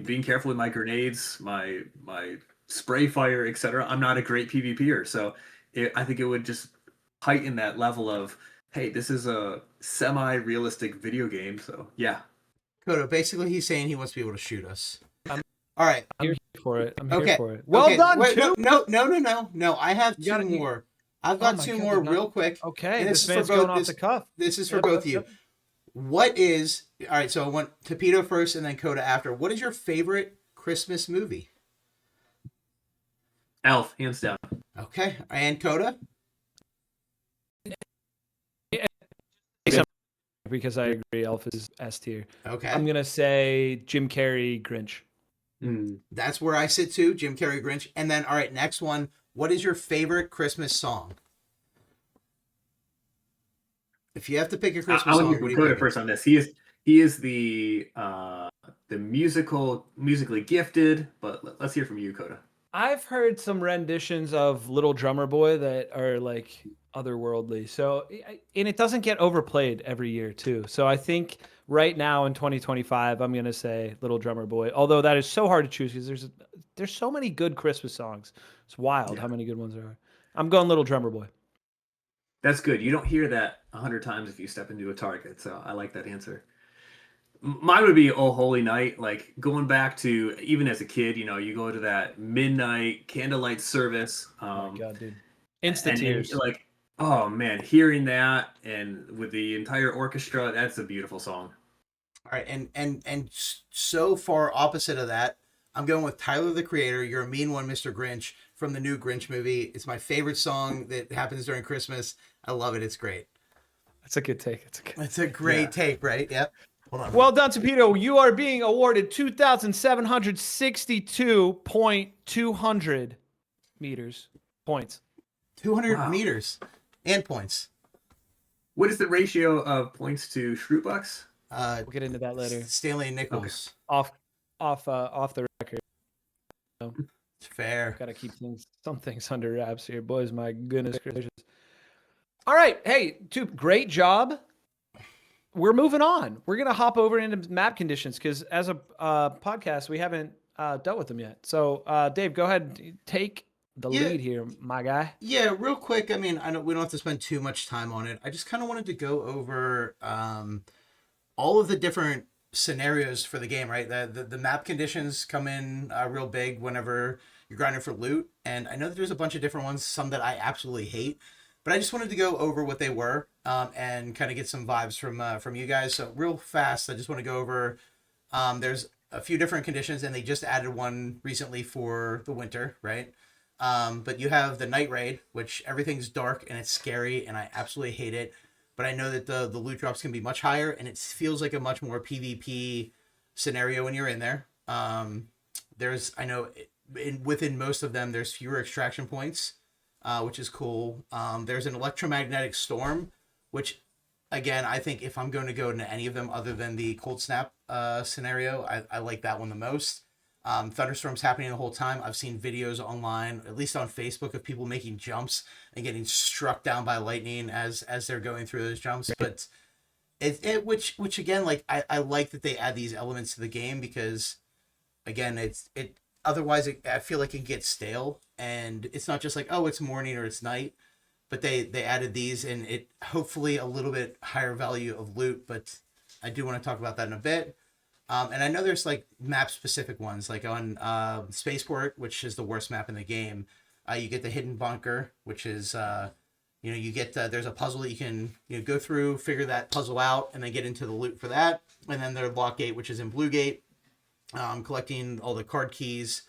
being careful with my grenades, my spray fire, etc. I'm not a great PvPer, so I think it would just heighten that level of, hey, this is a semi-realistic video game. So yeah. Coda, basically he's saying he wants to be able to shoot us. All right. I'm here for it. Well done, Wait, Toop. No. I have two more. I've got two more real quick. Okay, and this man's going off the cuff. This is for both of you. What is... All right, so I want Toopeetoh first and then Coda after. What is your favorite Christmas movie? Elf, hands down. Okay. And Coda? because I agree. Elf is S tier. Okay. I'm gonna say Jim Carrey, Grinch. That's where I sit too, Jim Carrey, Grinch. And then, all right, next one. What is your favorite Christmas song? If you have to pick a Christmas I song, would what do give you Coda pick? first on this. He is the musically gifted, but let's hear from you, Coda. I've heard some renditions of Little Drummer Boy that are like otherworldly. So, and it doesn't get overplayed every year too. So I think right now in 2025, I'm gonna say Little Drummer Boy. Although that is so hard to choose because there's so many good Christmas songs. It's wild how many good ones there are. I'm going Little Drummer Boy. That's good. You don't hear that 100 times if you step into a Target, so I like that answer. Mine would be "Oh Holy Night." Like going back to even as a kid, you go to that midnight candlelight service. Oh my god, dude! Instant and tears. like, oh man, hearing that and with the entire orchestra, that's a beautiful song. All right, and so far opposite of that, I'm going with Tyler the Creator. You're a mean one, Mr. Grinch, from the new Grinch movie. It's my favorite song that happens during Christmas. I love it. It's great. That's a good take. It's a great take, right? Yep. Hold on. Well done, Toopeetoh. You are being awarded 2,762.200 meters points. 200 meters and points. What is the ratio of points to Schrutbucks? We'll get into that later. Stanley and Nichols. Off the record. It's fair. Got to keep some things under wraps here, boys. My goodness gracious. All right, hey, Toop, great job. We're moving on. We're gonna hop over into map conditions because as a podcast, we haven't dealt with them yet. So, Dave, go ahead and take the lead here, my guy. Yeah, real quick. I mean, I know we don't have to spend too much time on it. I just kind of wanted to go over all of the different scenarios for the game, right? The map conditions come in real big whenever you're grinding for loot, and I know that there's a bunch of different ones, some that I absolutely hate, but I just wanted to go over what they were and kind of get some vibes from you guys. So real fast, I just want to go over. There's a few different conditions, and they just added one recently for the winter, right? But you have the night raid, which everything's dark and it's scary, and I absolutely hate it. But I know that the loot drops can be much higher, and it feels like a much more PvP scenario when you're in there. Within most of them, there's fewer extraction points, which is cool. There's an electromagnetic storm, which, again, I think if I'm going to go into any of them other than the cold snap scenario, I like that one the most. Thunderstorms happening the whole time. I've seen videos online, at least on Facebook, of people making jumps and getting struck down by lightning as they're going through those jumps. But which again, like I like that they add these elements to the game because, again, otherwise I feel like it gets stale, and it's not just like, oh, it's morning or it's night, but they added these, and it hopefully a little bit higher value of loot. But I do want to talk about that in a bit. And I know there's like map specific ones, like on Spaceport, which is the worst map in the game. You get the hidden bunker, which is you get there's a puzzle that you can go through, figure that puzzle out, and then get into the loot for that. And then there's Lock Gate, which is in Blue Gate, collecting all the card keys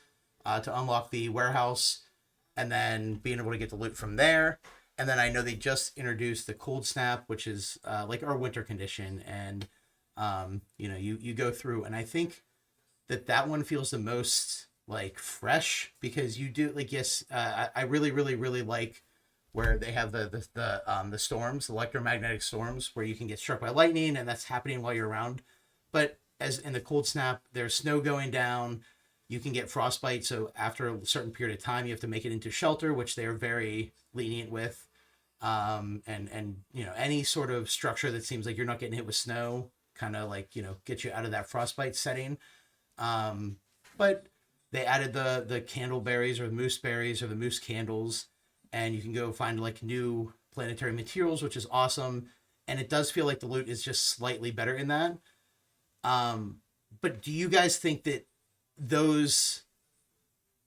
to unlock the warehouse, and then being able to get the loot from there. And then I know they just introduced the Cold Snap, which is like our winter condition, and you go through, and I think that one feels the most like fresh because you do like, yes, I really, really, really like where they have the storms, electromagnetic storms, where you can get struck by lightning, and that's happening while you're around. But as in the Cold Snap, there's snow going down, you can get frostbite, so after a certain period of time, you have to make it into shelter, which they are very lenient with. And any sort of structure that seems like you're not getting hit with snow, kind of like get you out of that frostbite setting. But they added the candleberries or the moose berries or the moose candles, and you can go find like new planetary materials, which is awesome. And it does feel like the loot is just slightly better in that. But do you guys think that those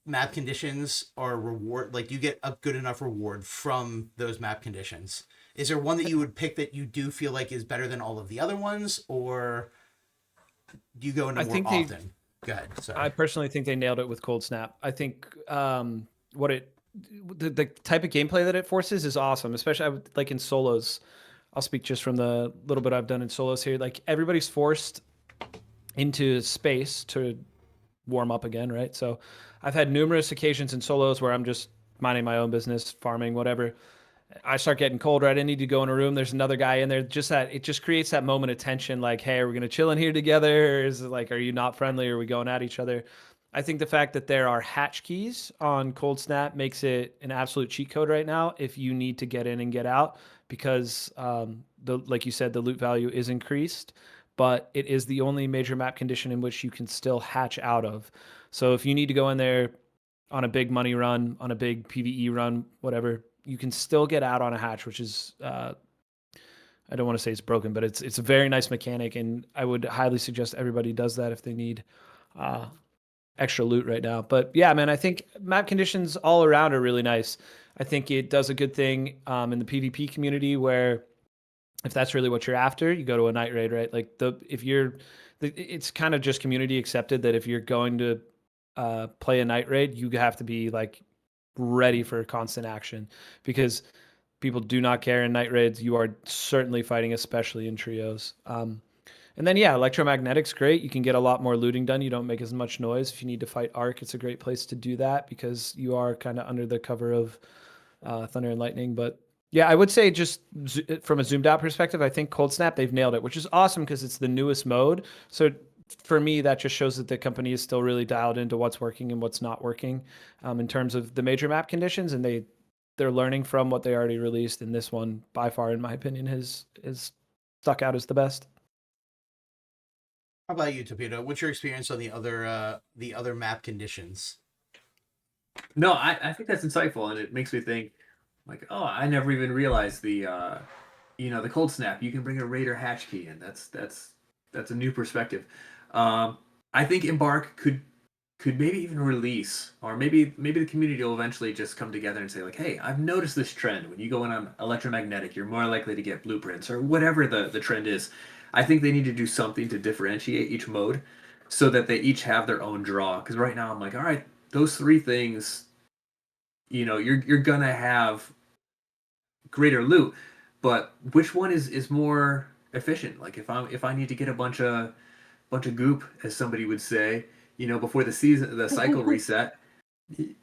map conditions are reward, like you get a good enough reward from those map conditions? Is there one that you would pick that you do feel like is better than all of the other ones, or do you go into more often? Go ahead. Sorry. I personally think they nailed it with Cold Snap. I think the type of gameplay that it forces is awesome, especially like in solos. I'll speak just from the little bit I've done in solos here. Like everybody's forced into space to warm up again, right? So I've had numerous occasions in solos where I'm just minding my own business, farming, whatever. I start getting cold, right? I need to go in a room. There's another guy in there. Just that it just creates that moment of tension. Like, hey, are we gonna chill in here together? Or is it like, are you not friendly? Or are we going at each other? I think the fact that there are hatch keys on Cold Snap makes it an absolute cheat code right now if you need to get in and get out because the like you said, the loot value is increased, but it is the only major map condition in which you can still hatch out of. So if you need to go in there on a big money run, on a big PvE run, whatever, you can still get out on a hatch, which is I don't want to say it's broken, but it's a very nice mechanic, and I would highly suggest everybody does that if they need uh, extra loot right now. But yeah, man, I think map conditions all around are really nice. I think it does a good thing in the PvP community where if that's really what you're after, you go to a night raid, right? Like it's kind of just community accepted that if you're going to play a night raid, you have to be like ready for constant action because people do not care in night raids. You are certainly fighting, especially in trios. And then, yeah, electromagnetic's great. You can get a lot more looting done. You don't make as much noise. If you need to fight Arc, it's a great place to do that because you are kind of under the cover of Thunder and Lightning. But yeah, I would say just from a zoomed out perspective, I think Cold Snap, they've nailed it, which is awesome because it's the newest mode. So for me, that just shows that the company is still really dialed into what's working and what's not working in terms of the major map conditions. And they're learning from what they already released. And this one, by far, in my opinion, has stuck out as the best. How about you, Toopeetoh? What's your experience on the other map conditions? No, I think that's insightful, and it makes me think, like, oh, I never even realized the cold snap. You can bring a raider hatch key in. That's a new perspective. I think Embark could maybe even release, or maybe the community will eventually just come together and say like, hey, I've noticed this trend. When you go in on electromagnetic, you're more likely to get blueprints or whatever the trend is. I think they need to do something to differentiate each mode so that they each have their own draw. Because right now I'm like, all right, those three things, you're gonna have greater loot, but which one is more efficient? Like if I need to get a bunch of goop, as somebody would say, before the cycle reset,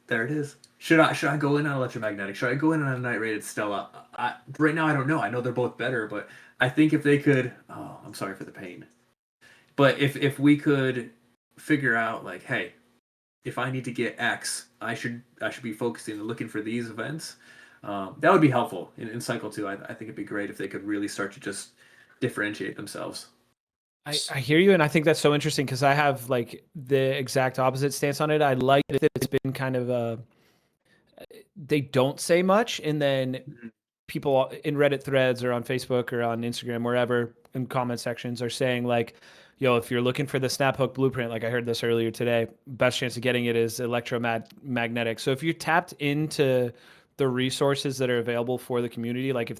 there it is. Should I go in on electromagnetic? Should I go in on a night rated Stella? Right now I don't know. I know they're both better, but I think if they could, oh, I'm sorry for the pain. But if we could figure out like, hey, if I need to get X, I should be focusing and looking for these events. That would be helpful in cycle 2. I think it'd be great if they could really start to just differentiate themselves. I hear you, and I think that's so interesting because I have like the exact opposite stance on it. I like that it's been kind of they don't say much, and then people in Reddit threads or on Facebook or on Instagram, wherever in comment sections are saying like, yo, if you're looking for the snap hook blueprint, like I heard this earlier today, best chance of getting it is electromagnetic. So if you're tapped into the resources that are available for the community, like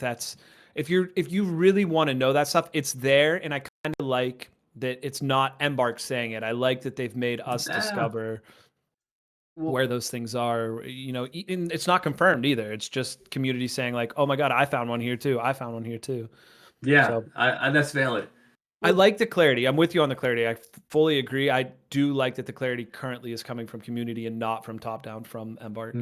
if you really want to know that stuff, it's there. And I kind of like that it's not Embark saying it. I like that they've made us discover where those things are. It's not confirmed either. It's just community saying like, oh my God, I found one here too. I found one here too. Yeah, so, I that's valid. I like the clarity. I'm with you on the clarity. I fully agree. I do like that the clarity currently is coming from community and not from top down from Embark.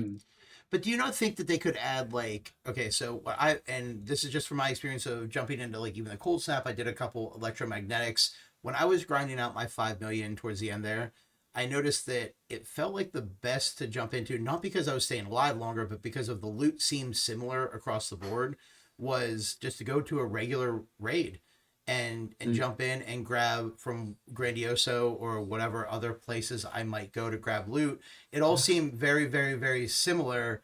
But do you not think that they could add like, okay, so and this is just from my experience of jumping into like even the cold snap, I did a couple electromagnetics. When I was grinding out my 5 million towards the end there, I noticed that it felt like the best to jump into, not because I was staying alive longer, but because of the loot seemed similar across the board, was just to go to a regular raid and jump in and grab from Grandioso or whatever other places I might go to grab loot. It all seemed very, very, very similar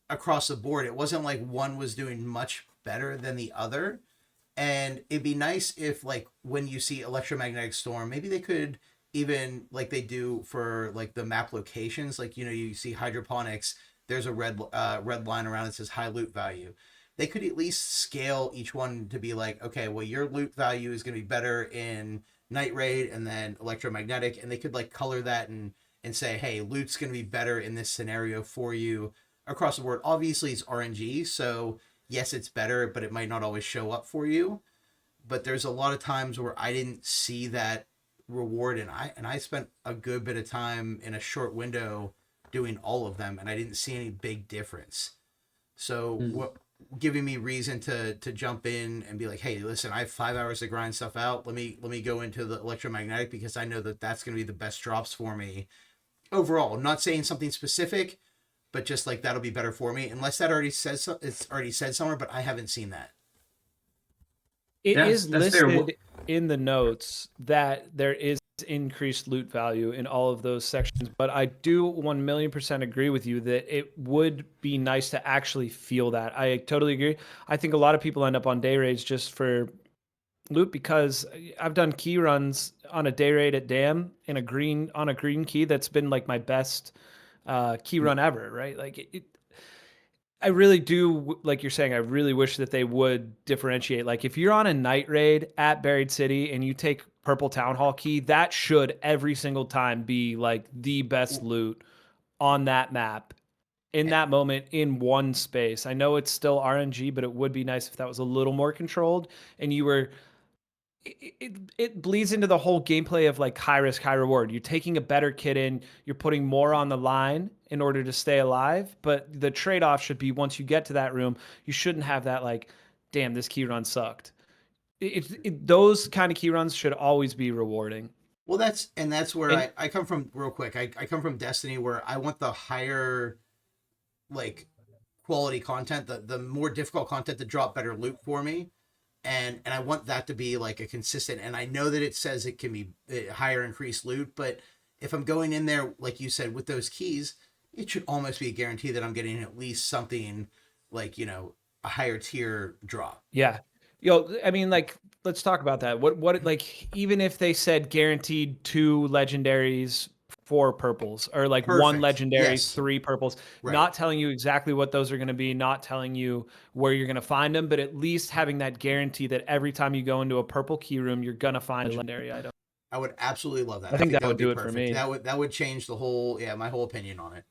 across the board. It wasn't like one was doing much better than the other. And it'd be nice if like when you see electromagnetic storm, maybe they could even like they do for like the map locations, like, you see hydroponics, there's a red line around it says high loot value. They could at least scale each one to be like, okay, well, your loot value is going to be better in night raid and then electromagnetic. And they could like color that and say, hey, loot's going to be better in this scenario for you across the board. Obviously it's RNG. So yes, it's better, but it might not always show up for you. But there's a lot of times where I didn't see that reward, and I spent a good bit of time in a short window doing all of them, and I didn't see any big difference. So what giving me reason to jump in and be like, hey, listen, I have 5 hours to grind stuff out. Let me go into the electromagnetic because I know that that's going to be the best drops for me overall. I'm not saying something specific, but just like that'll be better for me. Unless that already says it's already said somewhere, but I haven't seen that. It Yeah, is that's fair. listed in the notes that there is increased loot value in all of those sections, but I do 1,000,000% agree with you that it would be nice to actually feel that. I totally agree. I think a lot of people end up on day raids just for loot because I've done key runs on a day raid at Dam in a green key that's been like my best key run ever, right? Like I really do, like you're saying, I really wish that they would differentiate. Like if you're on a night raid at Buried City and you take Purple Town Hall key, that should every single time be like the best loot on that map in that moment in one space. I know it's still RNG, but it would be nice if that was a little more controlled and you were it bleeds into the whole gameplay of like high risk, high reward. You're taking a better kit in, you're putting more on the line in order to stay alive. But the trade off should be once you get to that room, you shouldn't have that like, damn, this key run sucked. Those kind of key runs should always be rewarding. Well, that's where And- I come from real quick. I come from Destiny where I want the higher like quality content, the more difficult content to drop better loot for me. And I want that to be like a consistent, and I know that it says it can be higher increased loot, but if I'm going in there, like you said, with those keys, it should almost be a guarantee that I'm getting at least something like, a higher tier drop. Yeah. I mean, like, let's talk about that. Like, even if they said guaranteed 2 legendaries, 4 purples, or like 1 Perfect. legendary, Yes. 3 purples, Right. not telling you exactly what those are going to be, not telling you where you're going to find them, but at least having that guarantee that every time you go into a purple key room, you're going to find a legendary item. I would absolutely love that. I think that would be do it for perfect. me. That would change the whole, my whole opinion on it.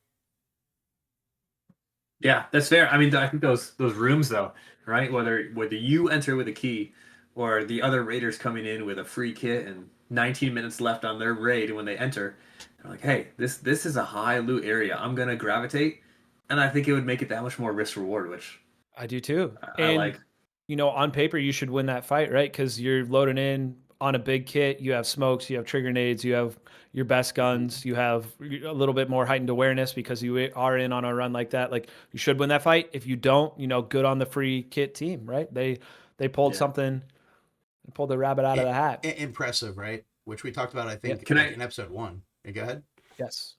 Yeah, that's fair. I mean, I think those rooms though, right? Whether you enter with a key or the other raiders coming in with a free kit and 19 minutes left on their raid when they enter, they're like, hey, this is a high loot area. I'm gonna gravitate, and I think it would make it that much more risk reward, which I do too. I like. On paper, you should win that fight, right? Because you're loading in on a big kit. You have smokes, you have trigger nades, you have your best guns, you have a little bit more heightened awareness because you are in on a run like that. Like you should win that fight. If you don't, good on the free kit team, right? They pulled something, they pulled the rabbit out of the hat. Impressive, right? Which we talked about, I think, in episode 1. Hey, go ahead. Yes.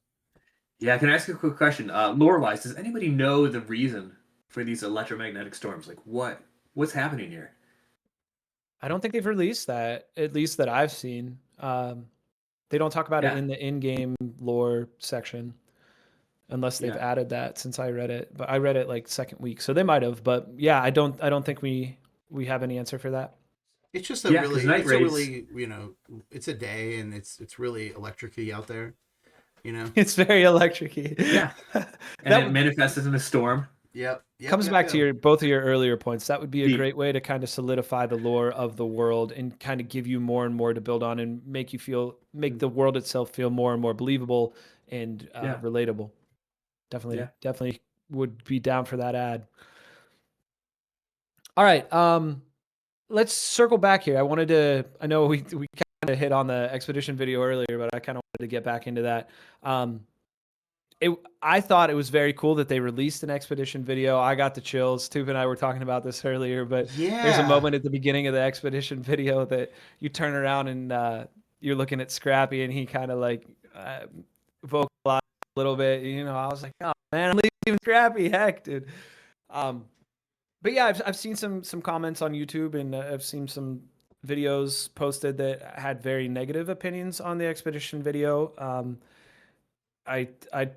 Yeah, can I ask a quick question? Lore-wise, does anybody know the reason for these electromagnetic storms? Like what's happening here? I don't think they've released that, at least that I've seen. They don't talk about it in the in-game lore section unless they've added that since I read it. But I read it like second week, so they might have. But yeah, I don't think we have any answer for that. It's just it's a day and it's really electric-y out there, It's very electric-y. Yeah. And it manifests in a storm. Yep. Comes back to both of your earlier points. That would be a great way to kind of solidify the lore of the world and kind of give you more and more to build on and make the world itself feel more and more believable and relatable. Definitely would be down for that ad. All right. Let's circle back here. I know we kind of hit on the expedition video earlier, but I kind of wanted to get back into that. I thought it was very cool that they released an expedition video. I got the chills. Toop and I were talking about this earlier, but there's a moment at the beginning of the expedition video that you turn around and you're looking at Scrappy and he kind of like vocalized a little bit. I was like, oh man, I'm leaving Scrappy. Heck, dude. But yeah, I've seen some comments on YouTube and I've seen some videos posted that had very negative opinions on the expedition video. I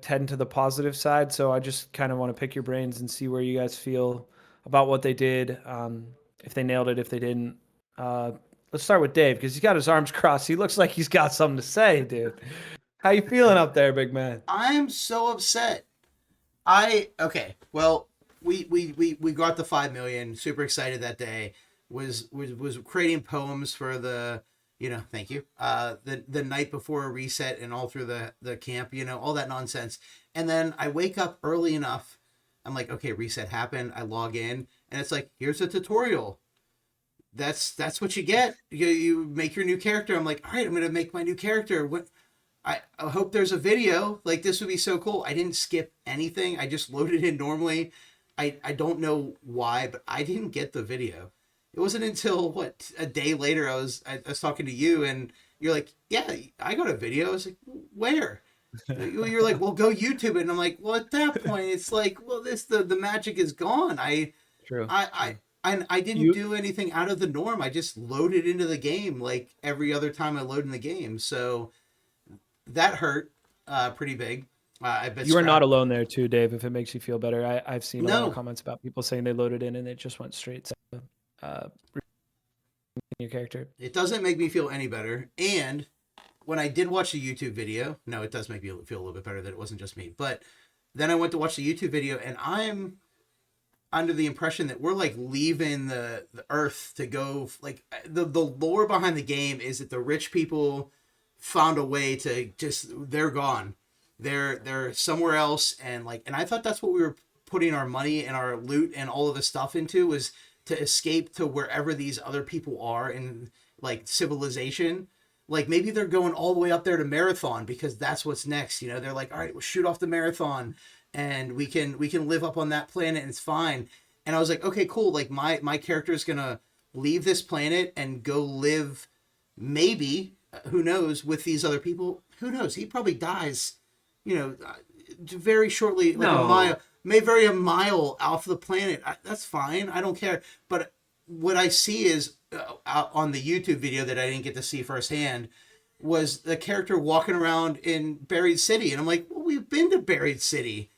tend to the positive side, so I just kind of want to pick your brains and see where you guys feel about what they did, if they nailed it, if they didn't. Let's start with Dave because he's got his arms crossed. He looks like he's got something to say, dude. How you feeling up there, big man? I'm so upset. Well, we got the 5 million. Super excited that day. Was creating poems for the, thank you. The night before a reset and all through the camp, all that nonsense. And then I wake up early enough. I'm like, okay, reset happened. I log in and it's like, here's a tutorial. That's what you get. You make your new character. I'm like, all right, I'm gonna make my new character. What? I hope there's a video. Like, this would be so cool. I didn't skip anything. I just loaded in normally. I don't know why, but I didn't get the video. It wasn't until a day later I was talking to you and you're like, yeah, I got a video. I was like, where? You're like, well, go YouTube it. And I'm like, well, at that point, it's like, well, the magic is gone. True. I didn't do anything out of the norm. I just loaded into the game like every other time I load in the game. So that hurt pretty big. I bet you are not alone there too, Dave, if it makes you feel better. I've seen a lot of comments about people saying they loaded in and it just went straight to your character. It doesn't make me feel any better. And when I did watch the YouTube video, no, it does make me feel a little bit better that it wasn't just me. But then I went to watch the YouTube video and I'm under the impression that we're like leaving the earth to go, like the lore behind the game is that the rich people found a way to they're gone. They're somewhere else. And I thought that's what we were putting our money and our loot and all of the stuff into, was to escape to wherever these other people are in like civilization. Like maybe they're going all the way up there to Marathon because that's what's next. They're like, all right, we'll shoot off the Marathon and we can live up on that planet and it's fine. And I was like, okay, cool. Like my character is going to leave this planet and go live, maybe, who knows, with these other people. Who knows? He probably dies, very shortly, like a mile off the planet. That's fine. I don't care. But what I see is on the YouTube video that I didn't get to see firsthand was the character walking around in Buried City. And I'm like, well, we've been to Buried City.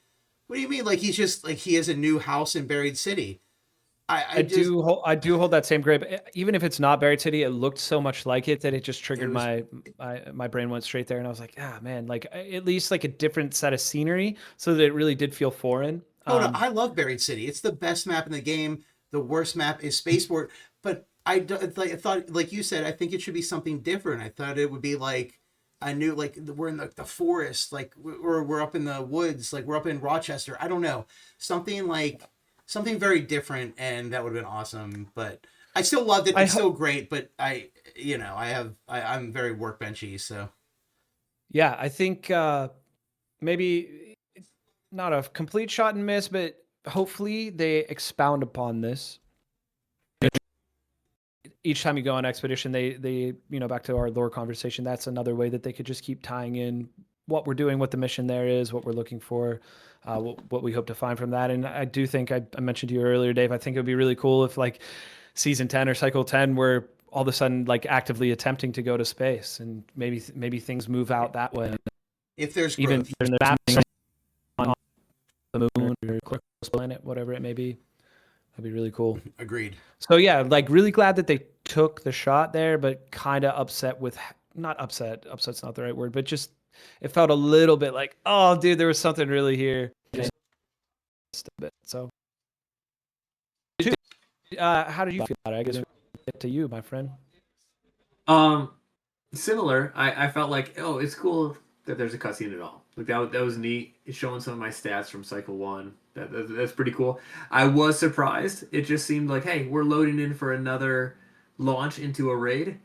What do you mean? Like, he's just like, he has a new house in Buried City. I do hold that same grade, but even if it's not Buried City, it looked so much like it that it just triggered my brain went straight there, and I was like, man, like at least like a different set of scenery, so that it really did feel foreign. No, I love Buried City. It's the best map in the game. The worst map is Spaceport, but I thought, like you said, I think it should be something different. I thought it would be like a new, like we're in the forest, like we're up in the woods, like we're up in Rochester. I don't know, something very different, and that would have been awesome. But I still loved it. It's still great, but I'm very workbenchy, so. Yeah, I think maybe not a complete shot and miss, but hopefully they expound upon this. Each time you go on expedition, they back to our lore conversation, that's another way that they could just keep tying in what we're doing, what the mission there is, what we're looking for, what we hope to find from that. And I do think I mentioned to you earlier, Dave, I think it would be really cool if like season 10 or cycle 10 were all of a sudden like actively attempting to go to space, and maybe things move out that way. If there's growth. Even in the mapping on the moon or planet, whatever it may be. That'd be really cool. Agreed. So yeah, like really glad that they took the shot there, but kind of upset with, not upset, upset's not the right word, but just it felt a little bit like, oh dude, there was something really here. Just a bit. So how did you feel about it? I guess we'll get to you, my friend. Similar. I felt like, oh, it's cool that there's a cutscene at all. Like that was neat. It's showing some of my stats from cycle 1. That's pretty cool. I was surprised. It just seemed like, hey, we're loading in for another launch into a raid,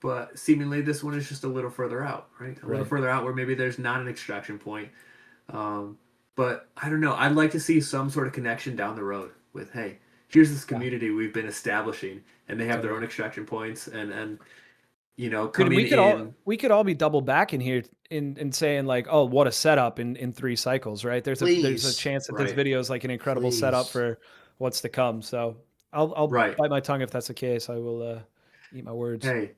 but seemingly this one is just a little further out, right? A little further out where maybe there's not an extraction point. But I don't know. I'd like to see some sort of connection down the road with, hey, here's this community we've been establishing, and they have their own extraction points, and coming we could all be double back in here in saying like, oh, what a setup in 3 cycles, right? There's a chance that this video is like an incredible setup for what's to come. So I'll bite my tongue if that's the case. I will eat my words. Hey,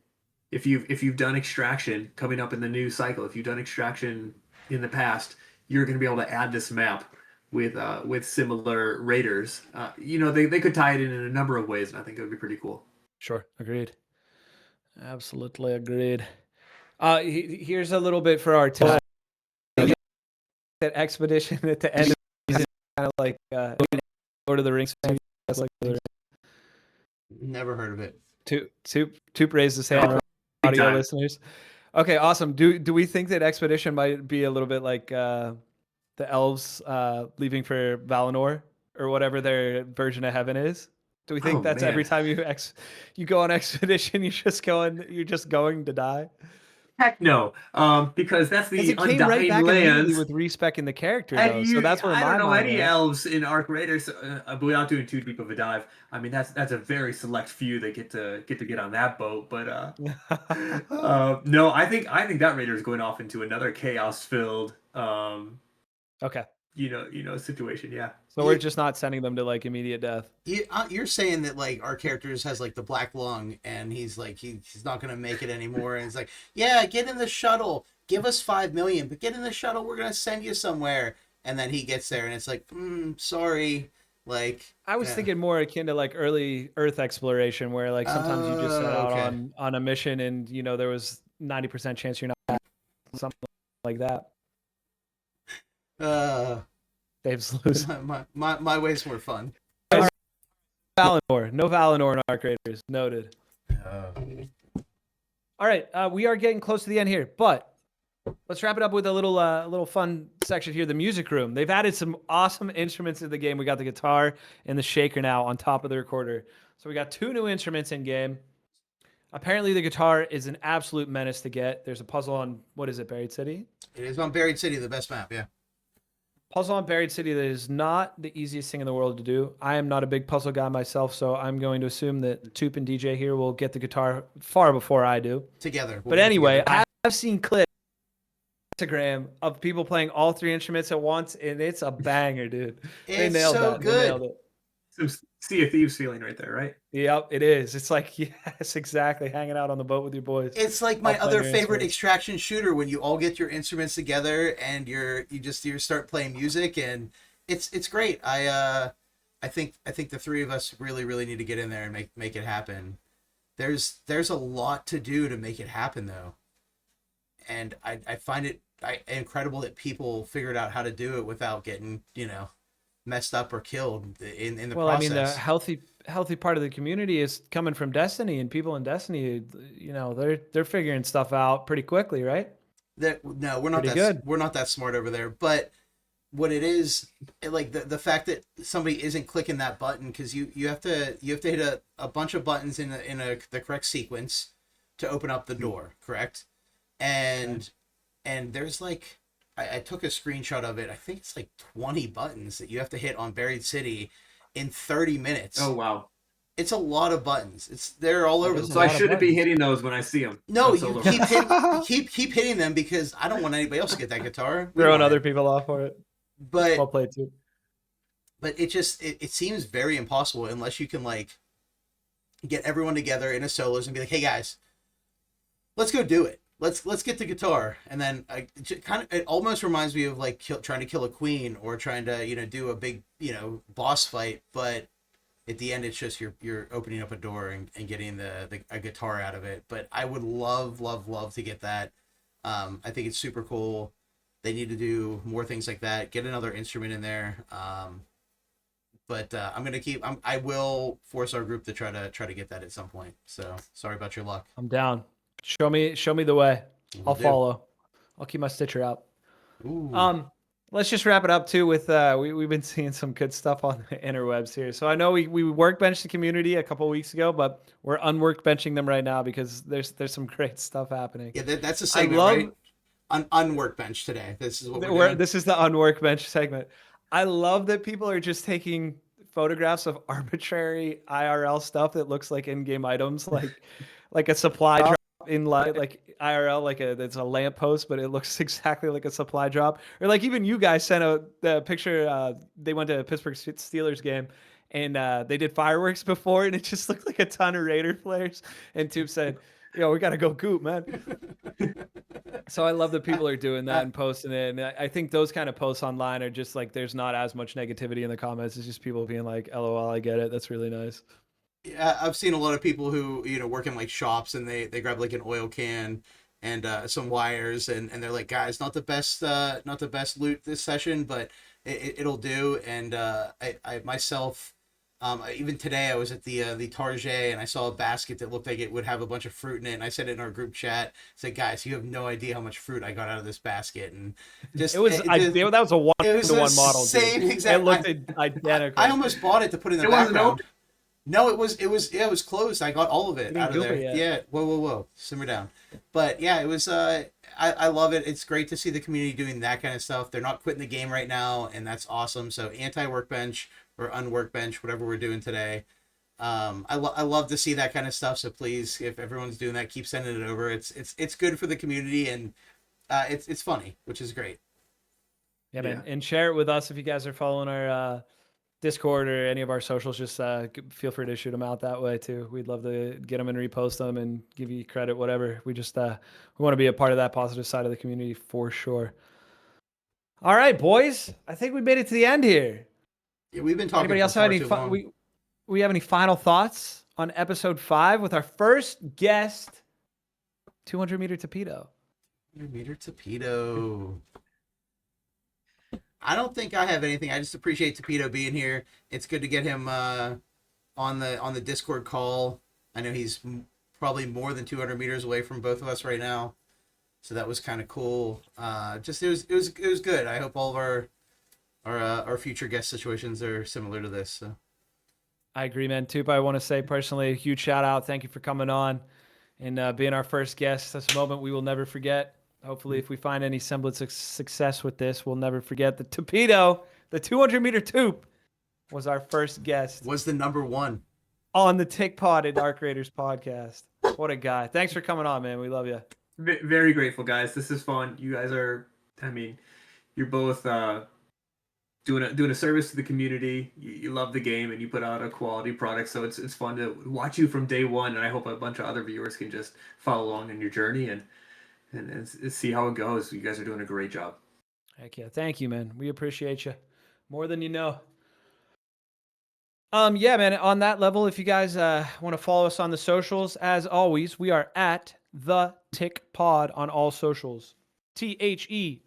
if you've done extraction coming up in the new cycle, if you've done extraction in the past, you're going to be able to add this map with similar raiders. They could tie it in a number of ways, and I think it would be pretty cool. Sure, agreed. Absolutely agreed. Here's a little bit for our time. That expedition at the end of the season, kind of like Lord of the Rings fan? That's like Never heard of it. Toop raised his hand. Big Audio time. listeners. Okay, awesome. Do we think that Expedition might be a little bit like the elves leaving for Valinor or whatever their version of heaven is? Do we think Oh, that's every man. time you go on expedition, you're just going to die? Heck no, because that's Because the it came right undying back immediately lands. with respecing the character, And though. So that's where I my don't know mind any went. elves in Arc Raiders, but without doing too deep of a dive. I mean, that's a very select few that get to get on that boat. But no, I think that Raider is going off into another chaos filled, Okay. situation. Yeah. So we're just not sending them to like immediate death. You're saying that like our characters has like the black lung and he's like he's not gonna make it anymore and it's like, yeah, get in the shuttle, give us 5 million, but get in the shuttle, we're gonna send you somewhere. And then he gets there and it's like, sorry, like I was thinking more akin to like early Earth exploration, where like sometimes you just set out okay. on a mission and there was 90% chance you're not something like that. Dave's losing. My way's more fun. Valinor, no Valinor in Arc Raiders. Noted. All right, we are getting close to the end here, but let's wrap it up with a little fun section here. The music room. They've added some awesome instruments to the game. We got the guitar and the shaker now on top of the recorder. So we got 2 new instruments in game. Apparently, the guitar is an absolute menace to get. There's a puzzle on, what is it, Buried City? It is on Buried City, the best map, yeah. Puzzle on Buried City that is not the easiest thing in the world to do. I am not a big puzzle guy myself, so I'm going to assume that Toop and DJ here will get the guitar far before I do. Together. But anyway, I've seen clips on Instagram of people playing all 3 instruments at once, and it's a banger, dude. They nailed that. Good. They nailed it. Some Sea of Thieves feeling right there, right? Yep, it is. It's like, yes, exactly. Hanging out on the boat with your boys. It's like my All other playing your favorite instruments. extraction shooter when you all get your instruments together and you start playing music and it's great. I think the 3 of us really need to get in there and make it happen. There's a lot to do to make it happen though. And I find it incredible that people figured out how to do it without getting, messed up or killed in the Well, process. I mean, the healthy part of the community is coming from Destiny, and people in Destiny, they're figuring stuff out pretty quickly, right? No, we're not Pretty that good. we're not that smart over there. But what it is, like the fact that somebody isn't clicking that button because you have to hit a bunch of buttons in the correct sequence to open up the door, correct? And there's like I took a screenshot of it. I think it's like 20 buttons that you have to hit on Buried City in 30 minutes. Oh wow! It's a lot of buttons. They're all over the is a So place. I lot of shouldn't be buttons. hitting those when I see them. No, you keep hitting them because I don't want anybody else to get that guitar. We Throwing want other it. people off for it. But Well played, too. it seems very impossible unless you can like get everyone together in a solos and be like, hey guys, let's go do it. Let's get the guitar. And then it almost reminds me of like trying to kill a queen or trying to do a big boss fight, but at the end it's just you're opening up a door and getting a guitar out of it. But I would love to get that. I think it's super cool. They need to do more things like that. Get another instrument in there. But I will force our group to try to get that at some point. So sorry about your luck. I'm down. Show me the way. Will I'll do. follow. I'll keep my Stitcher out. Ooh. Let's just wrap it up too with we've been seeing some good stuff on the interwebs here. So I know we workbenched the community a couple weeks ago, but we're unworkbenching them right now because there's some great stuff happening. Yeah, that's a segment, love- right? Unworkbench today. This is what we're doing. This is the unworkbench segment. I love that people are just taking photographs of arbitrary IRL stuff that looks like in-game items, like a supply drop in like IRL, it's a lamppost, but it looks exactly like a supply drop. Or like even you guys sent out the picture. They went to a Pittsburgh Steelers game, and they did fireworks before, and it just looked like a ton of Raider flares. And Toop said, "Yo, we gotta go goop, man." So I love that people are doing that and posting it. And I think those kind of posts online are just like, there's not as much negativity in the comments. It's just people being like, LOL, I get it. That's really nice. Yeah, I've seen a lot of people who work in like shops and they grab like an oil can and some wires and they're like, guys, not the best loot this session, but it'll do. And I myself, even today I was at the Target and I saw a basket that looked like it would have a bunch of fruit in it, and I said it in our group chat. I said, guys, you have no idea how much fruit I got out of this basket, and just That was a it was one-to-one the model. same Dude. exact. It looked identical. I almost bought it to put in the It wasn't background. No, it was closed. I got all of it out of there. Yet. Yeah. Whoa. Simmer down. But yeah, it was I love it. It's great to see the community doing that kind of stuff. They're not quitting the game right now, and that's awesome. So anti-workbench or unworkbench, whatever we're doing today. I love to see that kind of stuff. So please, if everyone's doing that, keep sending it over. It's good for the community, and it's funny, which is great. Yeah, man. And share it with us if you guys are following our Discord or any of our socials. Just feel free to shoot them out that way too. We'd love to get them and repost them and give you credit, whatever. We just we want to be a part of that positive side of the community for sure. All right, boys. I think we made it to the end here. Yeah, we've been talking. Anybody else have any? We have any final thoughts on episode 5 with our first guest, 200-meter Toopeetoh? 200-meter Toopeetoh. I don't think I have anything. I just appreciate Toopeetoh being here. It's good to get him on the Discord call. I know he's probably more than 200 meters away from both of us right now, so that was kind of cool. Just it was good. I hope all of our future guest situations are similar to this. So. I agree, man. Toop, I want to say personally a huge shout out. Thank you for coming on and being our first guest. That's a moment we will never forget. Hopefully, if we find any semblance of success with this, we'll never forget the Toopeetoh, the 200-meter Toop, was our first guest. Was the number 1 on the Tick Pod at Dark Raiders podcast. What a guy. Thanks for coming on, man. We love you. Very grateful, guys. This is fun. You guys are, you're both doing a service to the community. You love the game and you put out a quality product, so it's fun to watch you from day one, and I hope a bunch of other viewers can just follow along in your journey and see how it goes. You guys are doing a great job. Heck yeah. Thank you, man. We appreciate you more than you know. Yeah, man, on that level, if you guys want to follow us on the socials, as always, we are at the Tick Pod on all socials. TheTickPod.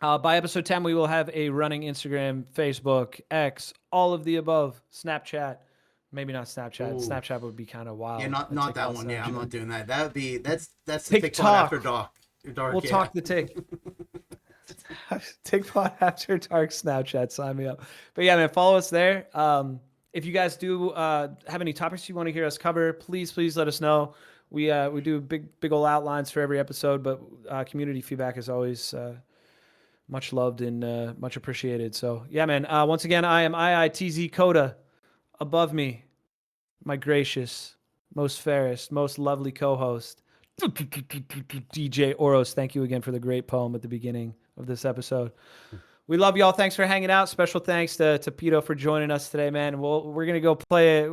By episode 10, we will have a running Instagram, Facebook, X, all of the above, Snapchat. Maybe not Snapchat. Ooh. Snapchat would be kind of wild. Yeah, not that one. Snapchat. Yeah, I'm not doing that. That would be that's the TikTok after dark. We'll talk the Tick. TikTok after dark Snapchat. Sign me up. But yeah, man, follow us there. If you guys do have any topics you want to hear us cover, please let us know. We do big old outlines for every episode, but community feedback is always much loved and much appreciated. So yeah, man. Once again, I am IITZ Coda. Above me, my gracious, most fairest, most lovely co-host, DJ Oros. Thank you again for the great poem at the beginning of this episode. We love y'all. Thanks for hanging out. Special thanks to Toopeetoh for joining us today, man. We're gonna go play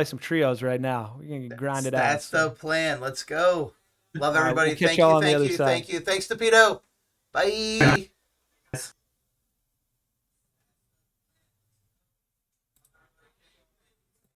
some trios right now. We're gonna grind it out. That's the plan. Let's go. Love everybody. We'll Thank you. Thanks Toopeetoh. Bye.